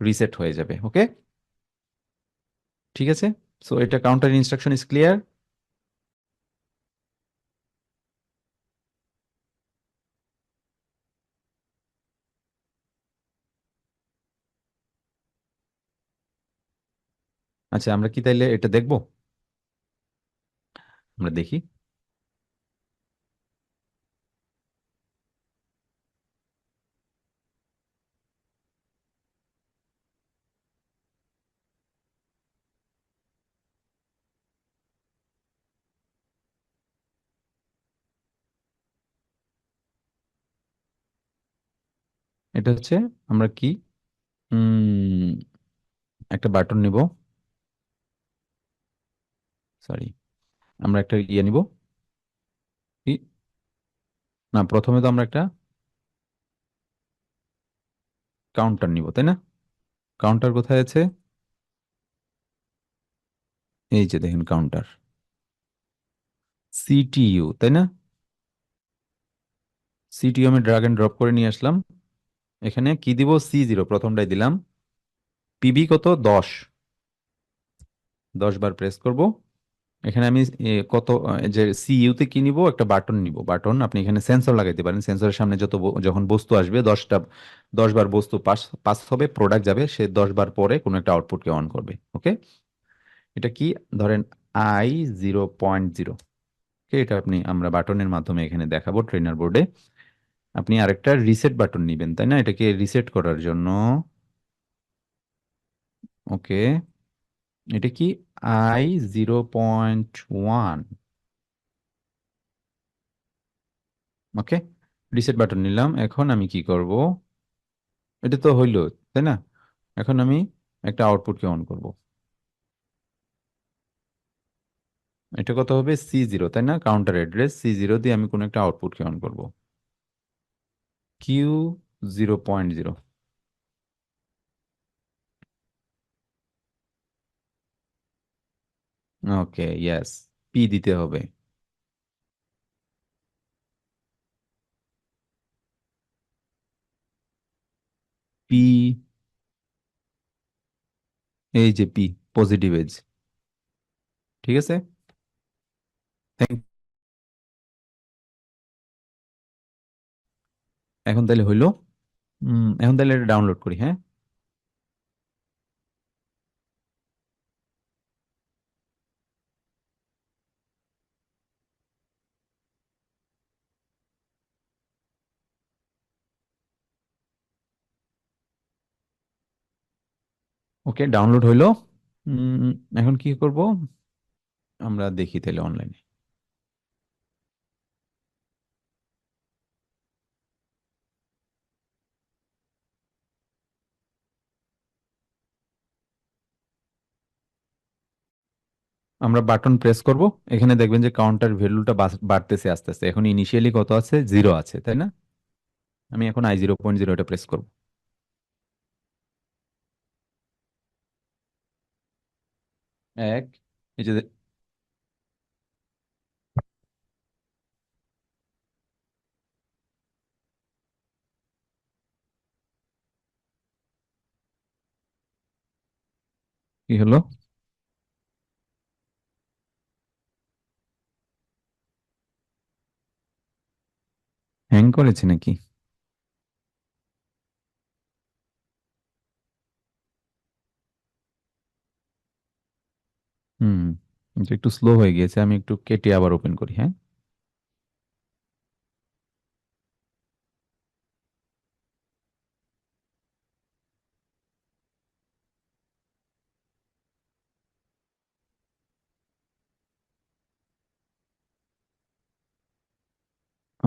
রিসেট হয়ে যাবে। ওকে, ঠিক আছে। সো এটা কাউন্টার ইনস্ট্রাকশন ইজ ক্লিয়ার। আচ্ছা, আমরা কি তাইলে এটা দেখবো? আমরা দেখি। এটা হচ্ছে আমরা কি উম একটা বাটন নিব, সরি, আমরা একটা ইয়ে নিব, কি, না, প্রথমে তো আমরা একটা কাউন্টার নিব, তাই না? কাউন্টার কোথায় আছে? এই যে দেখেন কাউন্টার, সিটিইউ, তাই না? সিটিইউ আমি ড্রাগ এন্ড ড্রপ করে নিয়ে আসলাম। এখানে কি দিব? C0 প্রথমটাই দিলাম। পিবি কত? 10। 10 বার প্রেস করব। এখানে আমি কত যে সিইউ তে কি নিব? একটা বাটন নিব, বাটন আপনি এখানে সেন্সর লাগাইতে পারেন, সেন্সরের সামনে যখন বস্তু আসবে 10বার বস্তু পাস পাস হবে, প্রোডাক্ট যাবে, সে 10 বার পরে কোনো একটা আউটপুটকে অন করবে। ওকে, এটা কি, ধরেন I0.0। এটা আমরা বাটনের মাধ্যমে এখানে দেখাবো ট্রেনার বোর্ডে। আপনি আরেকটা রিসেট বাটন নিবেন, তাই না, এটাকে রিসেট করার জন্য। ওকে, এটা কি I0.1। ওকে, রিসেট বাটন নিলাম, এখন আমি কি করব? এটা তো হইলো, তাই না? এখন আমি একটা আউটপুটকে অন করব। এটা কত হবে? C0, তাই না? কাউন্টার অ্যাড্রেস C0 দিয়ে আমি কোনো একটা আউটপুটকে অন করব, Q0.0। ওকে, ইয়েস, পি দিতে হবে। পি, এই যে পি, পজিটিভ এজ। ঠিক আছে, থ্যাংক। এখন তাহলে হইলো। এখন তাহলে এটা ডাউনলোড করি, হ্যাঁ। ওকে, ডাউনলোড হইলো। উম, এখন কি করব? আমরা দেখি তাহলে অনলাইনে। আমরা বাটন প্রেস করব, এখানে দেখবেন যে কাউন্টার ভ্যালুটা বাড়তেছে আস্তে আস্তে, এখন ইনিশিয়ালি কত আছে? 0 আছে, তাই না? আমি এখন I0.0 এটা প্রেস করব। এক, এই যে কি হলো? হ্যাং করেছে নাকি? হুম, এটা একটু স্লো হয়ে গিয়েছে, আমি একটু কেটে আবার ওপেন করি, হ্যাঁ।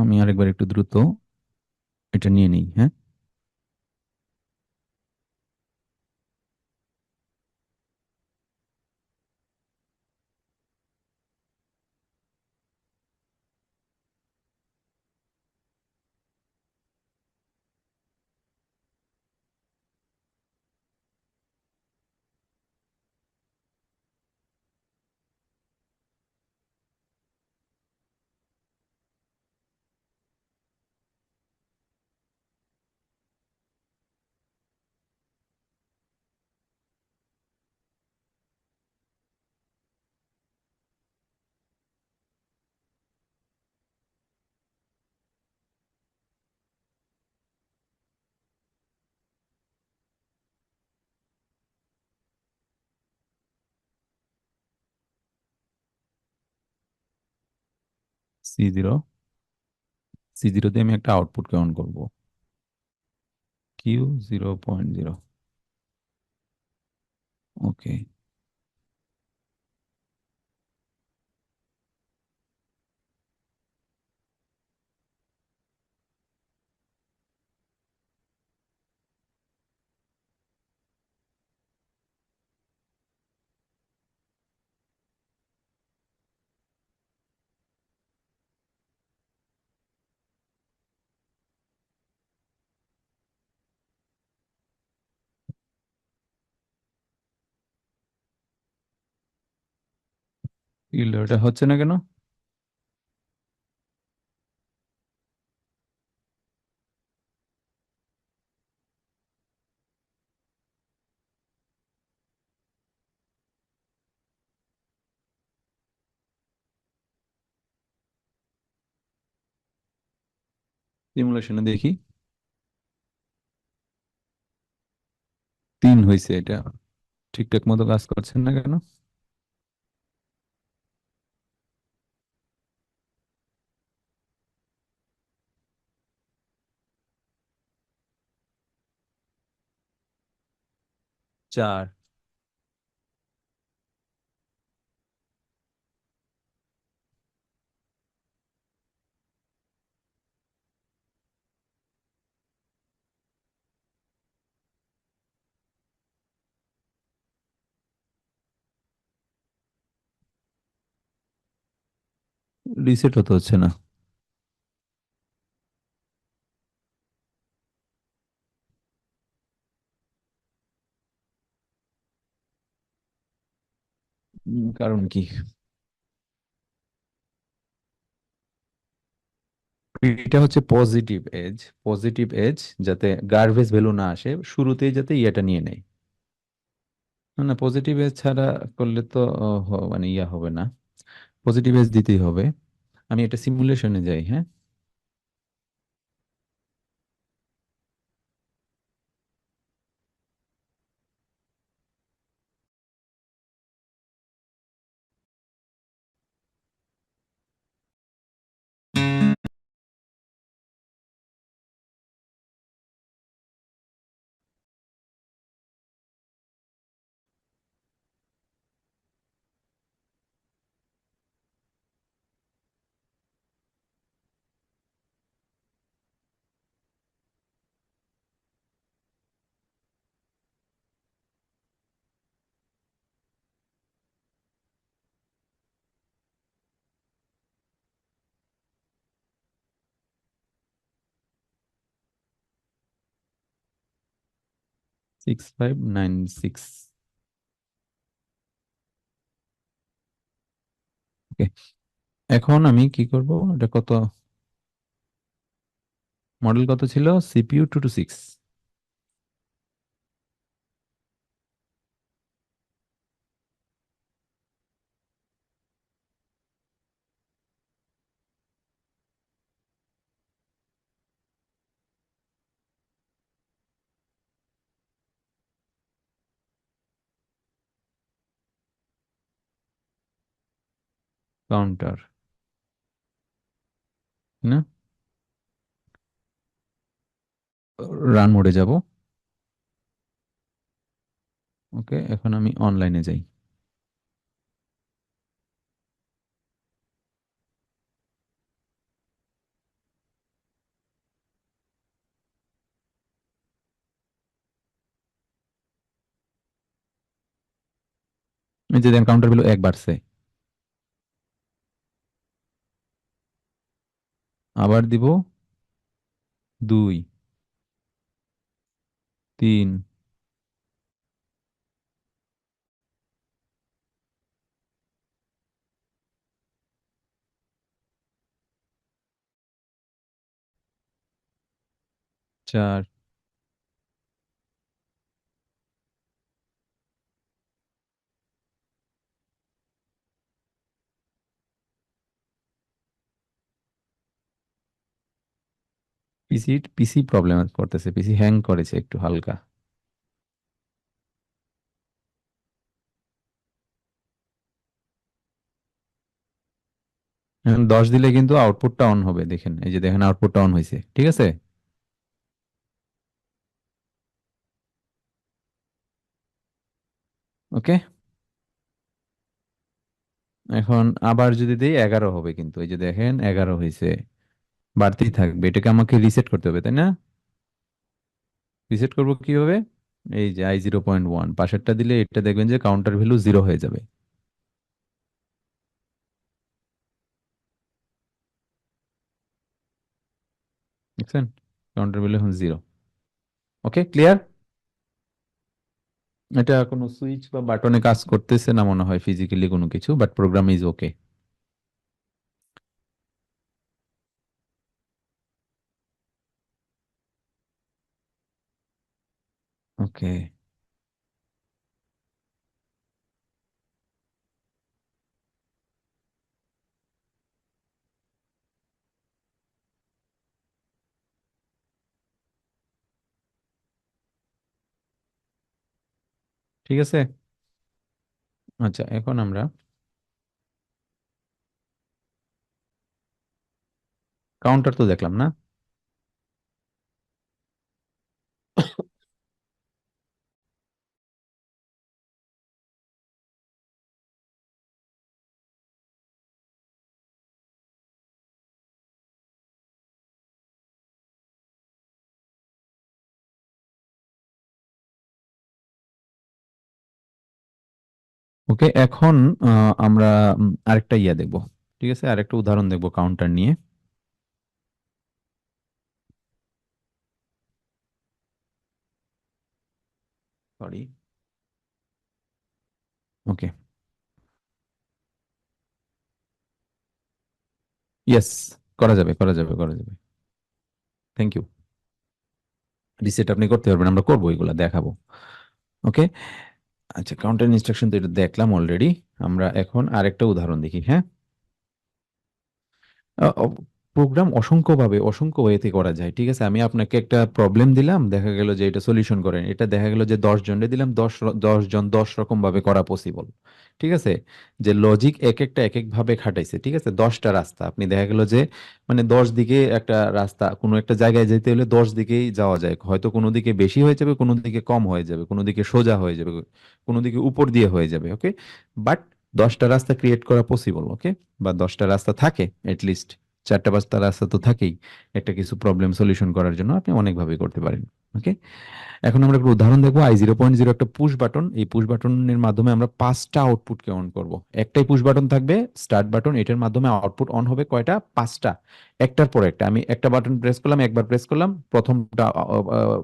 আমি আরেকবার একটু দ্রুত এটা নিয়ে নিই, হ্যাঁ। C0, C0 দিয়ে আমি একটা আউটপুট কেমন করব? Q0.0। ওকে। এটা হচ্ছে না কেন? সিমুলেশনে দেখি। 3 হয়েছে এটা। ঠিকঠাক মতো কাজ করছে না কেন? 4। রিসেট হতে হচ্ছে না। কারণ কি? এটা হচ্ছে পজিটিভ এজ। পজিটিভ এজ, যাতে গার্বেজ ভ্যালু না আসে শুরুতেই, যাতে ইয়েটা নিয়ে নেয়। না না, পজিটিভ এজ ছাড়া করলে তো মানে ইয়া হবে না। পজিটিভ এজ দিতেই হবে। আমি এটা সিমুলেশনে যাই, হ্যাঁ। 6596। ওকে। এখন আমি কি করব? এটা কত? মডেল কত ছিল? সিপিইউ 226। কাউন্টার, না? রান মোডে যাব। ওকে, এখন আমি অনলাইনে যাই। এই যে দেখেন কাউন্টার ভ্যালু এক বাড়ছে, আবার দিব 2, 3, 4। পিসি পিসি প্রবলেম করতেছে, পিসি হ্যাং করেছে একটু হালকা। এখন 10 দিলে কিন্তু আউটপুটটা অন হবে, দেখেন এই যে দেখেন আউটপুটটা অন হয়েছে, ঠিক আছে। ওকে, এখন আবার যদি দিই 11 হবে, কিন্তু এই যে দেখেন 11 হয়েছে, বাড়তেই থাকবে, এটাকে আমাকে রিসেট করতে হবে তাই না? রিসেট করবো কিভাবে? এই যে i0.1 পাশেরটা দিলে এটা দেখবেন যে কাউন্টার ভ্যালু 0 হয়ে যাবে, দেখছেন? কাউন্টার ভ্যালু এখন 0। ওকে, ক্লিয়ার? এটা কোনো সুইচ বা বাটনে কাজ করতেছে না মনে হয় ফিজিক্যালি কোনো কিছু, বাট প্রোগ্রাম ইজ ওকে। ওকে, ঠিক আছে। আচ্ছা, এখন আমরা কাউন্টার তো দেখলাম না। ওকে, এখন আমরা আরেকটা ইয়া দেখবো, ঠিক আছে, আরেকটা উদাহরণ দেখবো কাউন্টার নিয়ে। সরি। ওকে, ইয়েস, করা যাবে, করা যাবে, করা যাবে। Thank you. রিসেট আপনি করতে পারবেন, আমরা করবো, এগুলা দেখাবো। ওকে, আচ্ছা, কাউন্টার ইনস্ট্রাকশন তো এটা দেখলাম অলরেডি। আমরা এখন আরেকটা উদাহরণ দেখি, হ্যাঁ। প্রোগ্রাম অসংখ্যভাবে অসংখ্য ওয়েতে করা যায়, ঠিক আছে। আমি আপনাকে একটা প্রবলেম দিলাম, দেখা গেল যে এটা সলিউশন করেন, এটা দেখা গেল যে 10 জনকে দিলাম, 10 জন 10 রকম ভাবে করা পসিবল, ঠিক আছে। যে লজিক এক একটা এক এক ভাবে খাটাইছে, ঠিক আছে। 10টা রাস্তা আপনি দেখা গেল যে মানে 10 দিকে একটা রাস্তা, কোনো একটা জায়গায় যেতে হলে 10 দিকেই যাওয়া যায়, হয়তো কোনো দিকে বেশি হয়ে যাবে, কোনো দিকে কম হয়ে যাবে, কোনো দিকে সোজা হয়ে যাবে, কোনো দিকে উপর দিয়ে হয়ে যাবে, ওকে। বাট 10টা রাস্তা ক্রিয়েট করা পসিবল, ওকে। বা 10টা রাস্তা থাকে লিস্ট, 4টা 5টা রাস্তা তো থাকেই একটা কিছু প্রবলেম সলিউশন করার জন্য, আপনি অনেকভাবে করতে পারেন, ওকে। এখন আমরা একটা উদাহরণ দেখবো, i0.0 একটা পুশ বাটন, এই পুশ বাটনের মাধ্যমে আমরা 5টা আউটপুটকে অন করব। একটাই পুশ বাটন থাকবে, স্টার্ট বাটন, এটার মাধ্যমে আউটপুট অন হবে কয়টা? 5টা, একটার পর একটা। আমি একটা বাটন প্রেস করলাম, একবার প্রেস করলাম,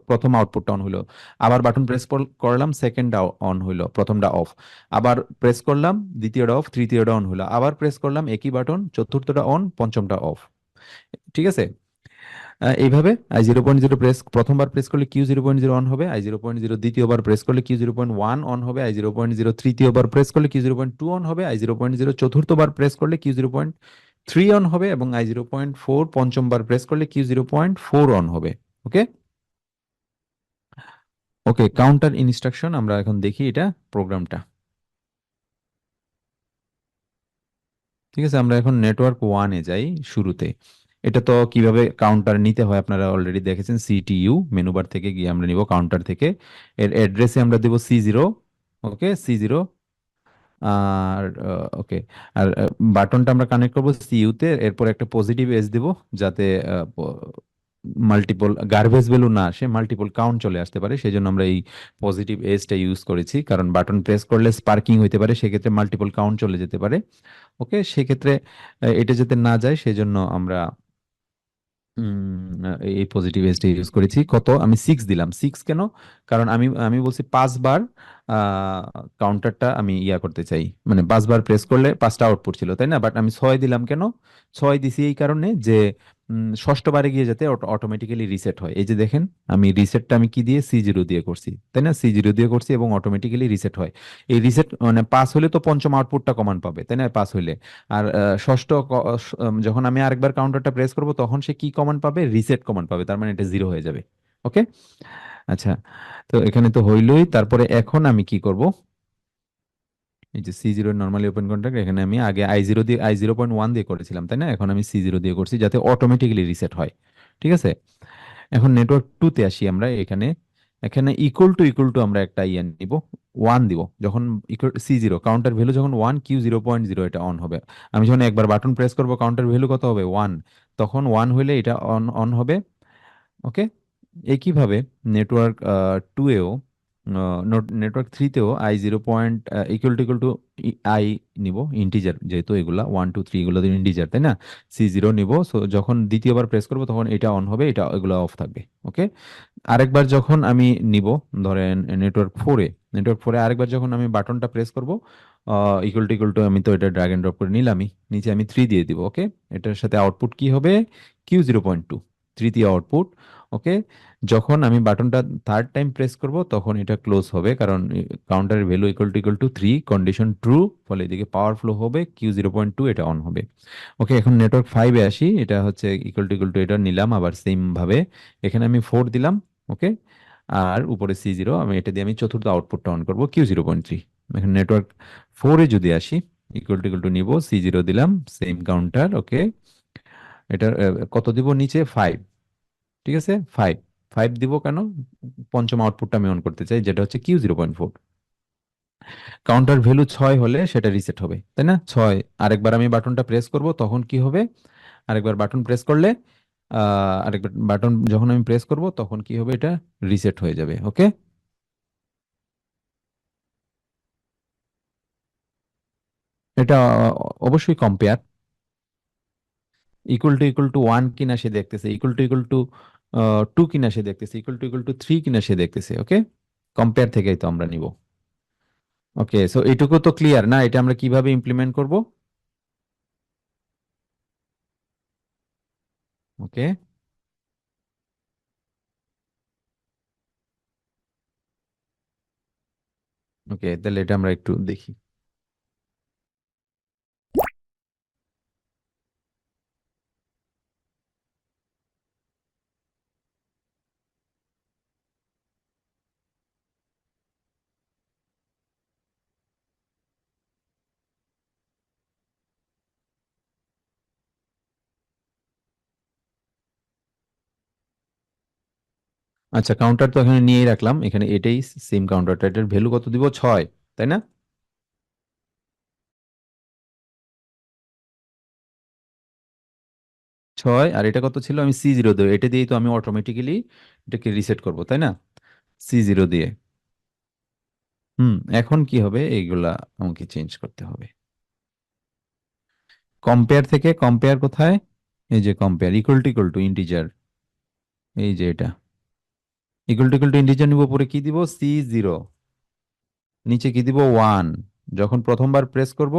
প্রথম আউটপুটটা অন হলো। আবার বাটন প্রেস করলাম, সেকেন্ডটা অন হলো, প্রথমটা অফ। আবার প্রেস করলাম, দ্বিতীয়টা অফ, তৃতীয়টা অন হলো। আবার প্রেস করলাম একই বাটন, চতুর্থটা অন, পঞ্চমটা অফ, ঠিক আছে। এইভাবে i0.0 প্রথমবার প্রেস করলে Q0.0 অন হবে, i0.0 দ্বিতীয়বার প্রেস করলে Q0.1 অন হবে, i0.0 তৃতীয়বার প্রেস করলে Q0.2 অন হবে, i0.0 চতুর্থবার প্রেস করলে Q0.3 অন হবে, এবং i0.4 পঞ্চমবার প্রেস করলে Q0.4 অন হবে, ওকে। ওকে, কাউন্টার ইনস্ট্রাকশন আমরা এখন দেখি এটা প্রোগ্রামটা, ঠিক আছে। আমরা এখন নেটওয়ার্ক 1-এ যাই শুরুতে। এটা তো কিভাবে কাউন্টার নিতে হয় আপনারা অলরেডি দেখেছেন, সিটিইউ মেনু বার থেকে গিয়ে আমরা নিব কাউন্টার থেকে, এর অ্যাড্রেসে আমরা দেব C0, ওকে, C0। আর ওকে, আর বাটনটা আমরা কানেক্ট করব সিইউ তে, এরপর একটা পজিটিভ এজ দেব, যাতে মাল্টিপল গার্বেজ ভ্যালু না আসে, মাল্টিপল কাউন্ট চলে আসতে পারে, সেই জন্য আমরা এই পজিটিভ এজটা ইউজ করেছি, কারণ বাটন প্রেস করলে স্পার্কিং হইতে পারে, সেক্ষেত্রে মাল্টিপল কাউন্ট চলে যেতে পারে। ওকে, সেক্ষেত্রে এটা যাতে না যায় সেজন্য আমরা এই পজিটিভ এজটা ইউজ করেছি। কত, আমি 6 দিলাম। 6 কেন? কারণ আমি আমি বলছি 5 বার কাউন্টারটা আমি ইয়া করতে চাই, মানে 5 বার প্রেস করলে 5টা আউটপুট ছিল, তাই না? বাট আমি 6 দিলাম কেন? 6 দিছি এই কারণে যে ষষ্ঠ বারে গিয়ে যাতে অটোমেটিক্যালি রিসেট হয়। এই যে দেখেন, আমি রিসেটটা আমি কি দিয়ে, C0 দিয়ে করছি, তাই না? C0 দিয়ে করছি এবং অটোমেটিক্যালি রিসেট হয়। এই রিসেট মানে পাস হলে তো পঞ্চম আউটপুটটা কমান পাবে, তাই না? পাস হইলে। আর ষষ্ঠ যখন আমি আরেকবার কাউন্টারটা প্রেস করব তখন সে কি কমান্ড পাবে? রিসেট কমান্ড পাবে, তার মানে এটা 0 হয়ে যাবে। ওকে, আচ্ছা। তো এখানে তো হইলই, তারপরে এখন আমি কি করব? এই যে C0 নর্মালি ওপেন কন্ট্যাক্ট, এখানে আমি আগে I0 দিয়ে I0.1 দিয়ে করেছিলাম, তাই না? এখন আমি C0 দিয়ে করছি যাতে অটোমেটিক্যালি রিসেট হয়। ঠিক আছে, এখন নেটওয়ার্ক টু তে আসি আমরা। এখানে এখানে ইকুয়াল টু আমরা একটা ইয়ে নিব, 1 দিব। যখন C0 কাউন্টার ভ্যালু যখন 1, Q0.0 এটা অন হবে। আমি যখন একবার বাটন প্রেস করব কাউন্টার ভ্যালু কত হবে? 1। তখন 1 হইলে এটা অন অন হবে। ওকে, একইভাবে নেটওয়ার্ক টু এও নেটওয়ার্ক থ্রিতেও I0 point equal to I নিব, ইন্টিজার, যেহেতু এগুলা 1 2 3 এগুলো ইন্টিজার, তাই না? C0 নিব। সো যখন দ্বিতীয়বার প্রেস করব তখন এটা অন হবে, এটা এগুলো অফ থাকবে। ওকে, আরেকবার যখন আমি নিব, ধরেন নেটওয়ার্ক ফোরে আরেকবার যখন আমি বাটনটা প্রেস করব, ইকুয়াল টু আমি তো এটা ড্র্যাগ এন্ড ড্রপ করে নিলামই, নিচে আমি 3 দিয়ে দিব। ওকে, এটার সাথে আউটপুট কি হবে? Q0.2, তৃতীয় আউটপুট। ওকে, যখন আমি বাটনটা থার্ড টাইম প্রেস করব তখন এটা ক্লোজ হবে, কারণ কাউন্টারের value equal to 3, condition true, ফলে এদিকে পাওয়ার ফ্লো হবে, Q0.2 এটা অন হবে। ওকে, এখন নেটওয়ার্ক ফাইভে আসি। এটা হচ্ছে ইকুয়াল টু এটা নিলাম আবার সেম ভাবে, এখানে আমি 4 দিলাম। ওকে, আর উপরে C0, আমি এটা দিয়ে আমি চতুর্থ আউটপুটটা অন করবো, Q0.3। এখন নেটওয়ার্ক ফোরে যদি আসি, ইকুয়াল টু নিব, C0 দিলাম, সেম কাউন্টার। ওকে, এটার কত দিব নিচে? 5। ঠিক আছে, 5। 5 দিব কেন? পঞ্চম আউটপুটটা আমি অন করতে চাই, যেটা হচ্ছে Q0.4। কাউন্টার ভ্যালু 6 হলে সেটা রিসেট হবে, তাই না? 6, আরেকবার আমি বাটনটা প্রেস করব তখন কি হবে? আরেকবার বাটন প্রেস করলে আরেকবার বাটন যখন আমি প্রেস করব তখন কি হবে? এটা রিসেট হয়ে যাবে। ওকে, এটা অবশ্যই কম্পেয়ার, ইকুয়াল টু 1 কিনা সে দেখতেছে, ইকুয়াল টু 2 কিনা সে দেখতেছে, ইকুয়াল টু 3 কিনা সে দেখতেছে। ওকে, কম্পেয়ার থেকেই তো আমরা নিব। ওকে, সো এটুকু তো ক্লিয়ার না? এটা আমরা কিভাবে ইমপ্লিমেন্ট করব? ওকে, ওকে, তাহলে এটা আমরা একটু দেখি। আচ্ছা, কাউন্টার তো এখানে নিয়েই রাখলাম, এখানে এটাই সেম কাউন্টারটা, এটার ভ্যালু কত দিব? 6, তাই না? 6, আর এটা কত ছিল? আমি C0 দেবো, এটা দিয়েই তো আমি অটোমেটিক্যালি এটাকে রিসেট করব, তাই না? C0 দিয়ে। এখন কি হবে? এইগুলা আমাকে চেঞ্জ করতে হবে। কম্পেয়ার থেকে কম্পেয়ার কোথায়? এই যে কম্পেয়ার, ইকুয়াল টু ইন্টিজার, এই যে এটা ইকুয়াল টু ইন্টিজার নিব, উপরে কি দিব? C0, নিচে কি দিব? 1। যখন প্রথমবার প্রেস করব,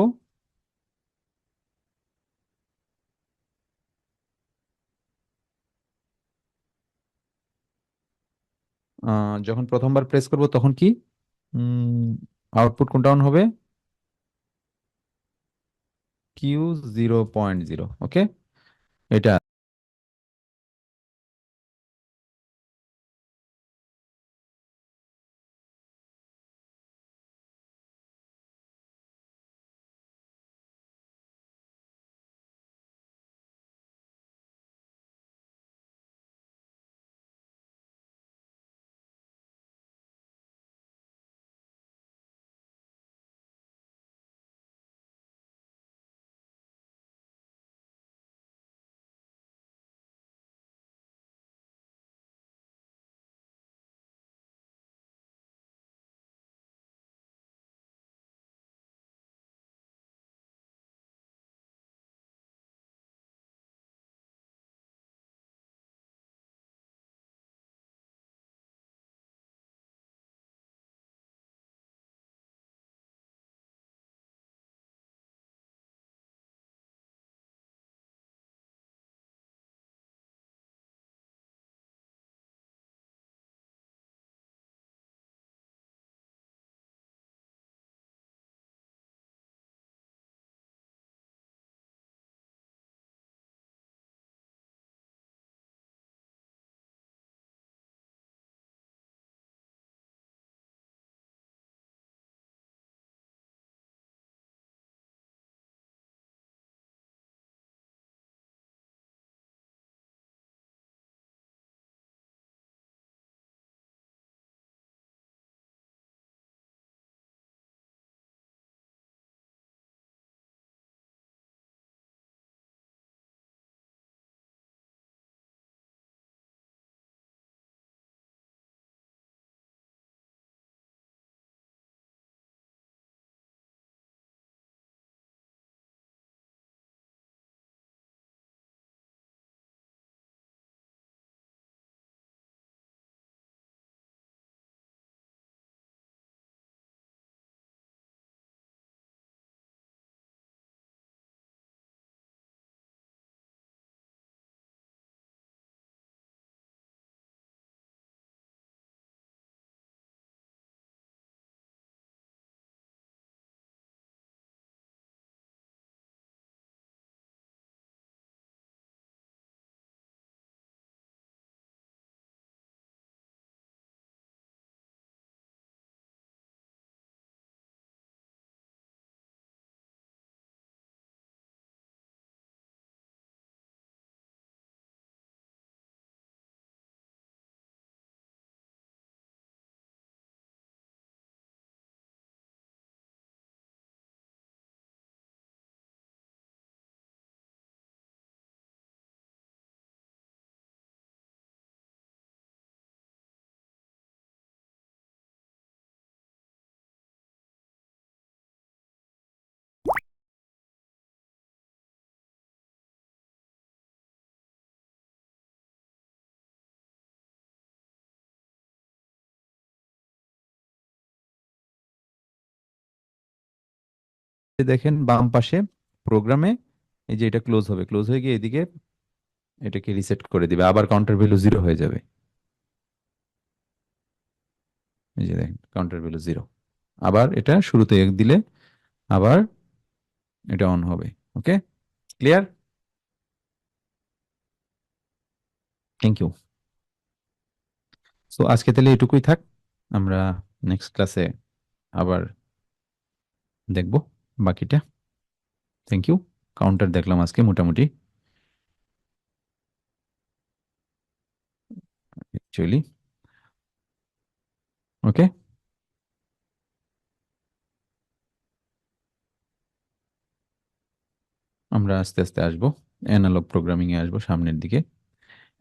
যখন প্রথমবার প্রেস করব তখন কি আউটপুট কোনটা অন হবে? Q0.0। ওকে, এটা দেখেন বাম পাশে প্রোগ্রামে এই যে এটা ক্লোজ হবে, ক্লোজ হয়ে গিয়ে এদিকে এটাকে রিসেট করে দিবে, আবার কাউন্টার ভ্যালু জিরো হয়ে যাবে। এই যে দেখেন কাউন্টার ভ্যালু জিরো, আবার এটা শুরুতে এক দিলে আবার এটা অন হবে। Okay, clear? Thank you. So আজকে তাহলে এটুকুই থাক, আমরা নেক্সট ক্লাসে আবার দেখব বাকিটা। Thank you. কাউন্টার দেখলাম আজকে মোটামুটি অ্যাকচুয়ালি। ওকে, আমরা আস্তে আস্তে আসবো, অ্যানালগ প্রোগ্রামিং এ আসবো সামনের দিকে।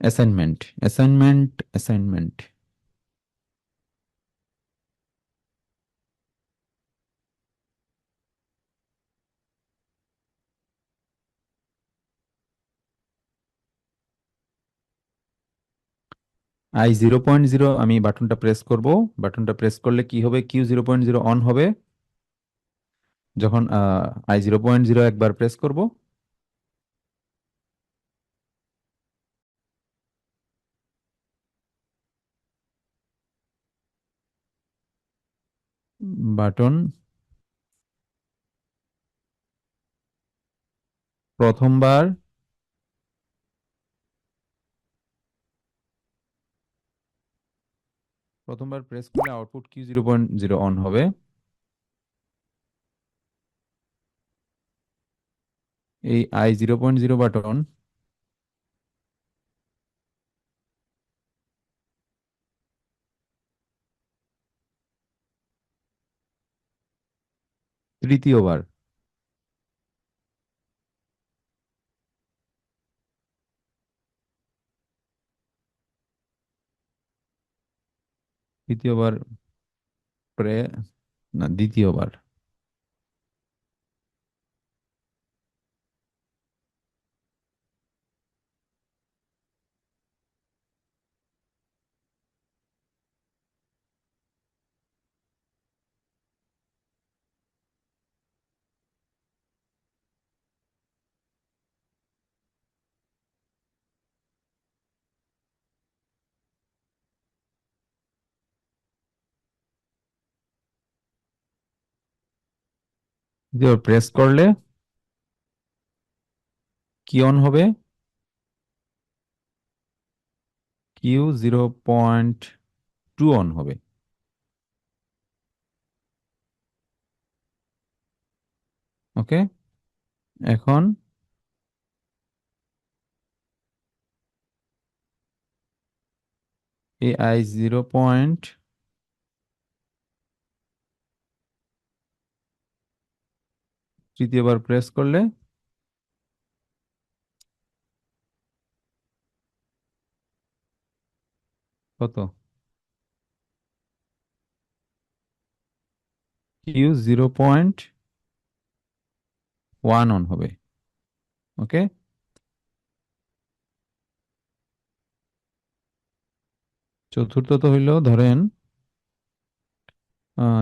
Assignment, assignment, assignment. I 0.0 আমি বাটনটা প্রেস করব, বাটনটা প্রেস করলে কি হবে, Q 0.0 অন হবে। যখন I 0.0 একবার প্রেস করব, বাটন প্রথমবার প্রথমবার প্রেস করলে আউটপুট Q 0.0 অন হবে। এই I 0.0 বাটন তৃতীয়বার, তৃতীয়বার প্রে না দ্বিতীয়বার। দ্বিতীয়বার প্রেস করলে কি অন হবে, Q 0.2 অন হবে। ওকে, এখন এই I 0. তৃতীয়বার প্রেস করলে কত, Q 0.1 অন হবে। ওকে, চতুর্থত হইল ধরেন,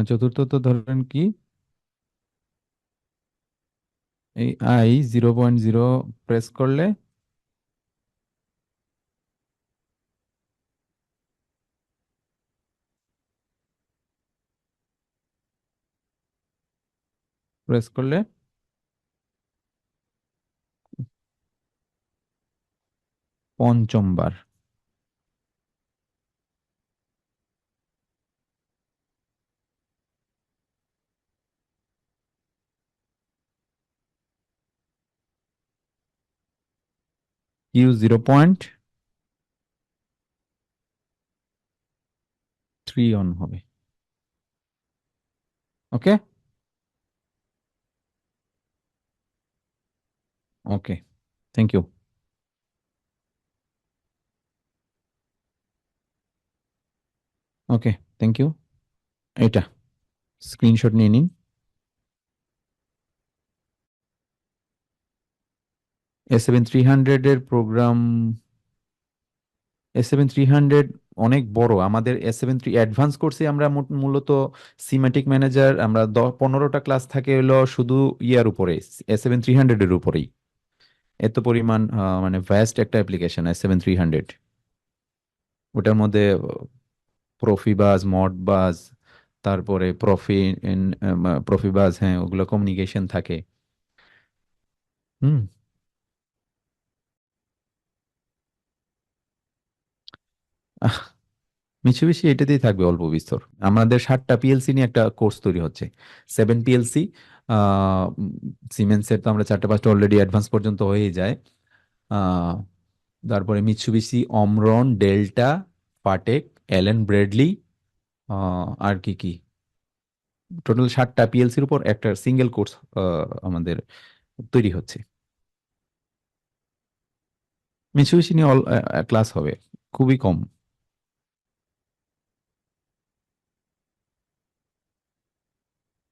চতুর্থত ধরেন কি, এই I 0.0 প্রেস করলে প্রেস করলে পঞ্চমবার। Q 0.3 অন হবে। Okay, okay, thank you. Okay, thank you. এটা স্ক্রিনশট নিয়ে নিন। A7300 এর প্রোগ্রাম, A7300 অনেক বড়। আমাদের S73 অ্যাডভান্স কোর্সে আমরা মূলত সিম্যাটিক ম্যানেজার আমরা 15টা ক্লাস থাকে হলো শুধু ইয়ার উপরে, S7300 এর উপরেই। এত পরিমাণ মানে ভ্যাস্ট একটা অ্যাপ্লিকেশন S7300। ওটার মধ্যে প্রফিবাজ, মডবাজ, তারপরে প্রফিবাজ, হ্যাঁ ওগুলো কমিউনিকেশন থাকে। হুম। মিৎসুবিশি এটাতেই থাকবে অল্প বিস্তর। আমাদের 7টা পিএলসি নিয়ে একটা কোর্স তৈরি হচ্ছে, 7 পিএলসি। সিমেন্সের তো আমরা 4টা 5টা অলরেডি অ্যাডভান্স পর্যন্ত হয়েই যায়। আহ, তারপরে Mitsubishi অমরন, delta, Patek, Allen Bradley, আর কি কি, টোটাল 7টা পিএলসির উপর একটা সিঙ্গেল কোর্স আমাদের তৈরি হচ্ছে। মিৎসুবিশি নিয়ে অল ক্লাস হবে খুবই কম।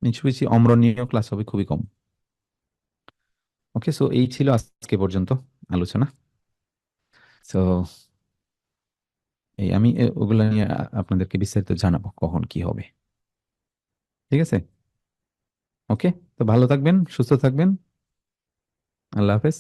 মিৎসুবিশি অমরন নিয়েও ক্লাস হবে খুবই কম। ওকে, সো এই ছিল আজকে পর্যন্ত আলোচনা। সো এই আমি ওগুলা নিয়ে আপনাদেরকে বিস্তারিত জানাবো কখন কি হবে। ঠিক আছে। ওকে। তো ভালো থাকবেন, সুস্থ থাকবেন। আল্লাহ হাফেজ।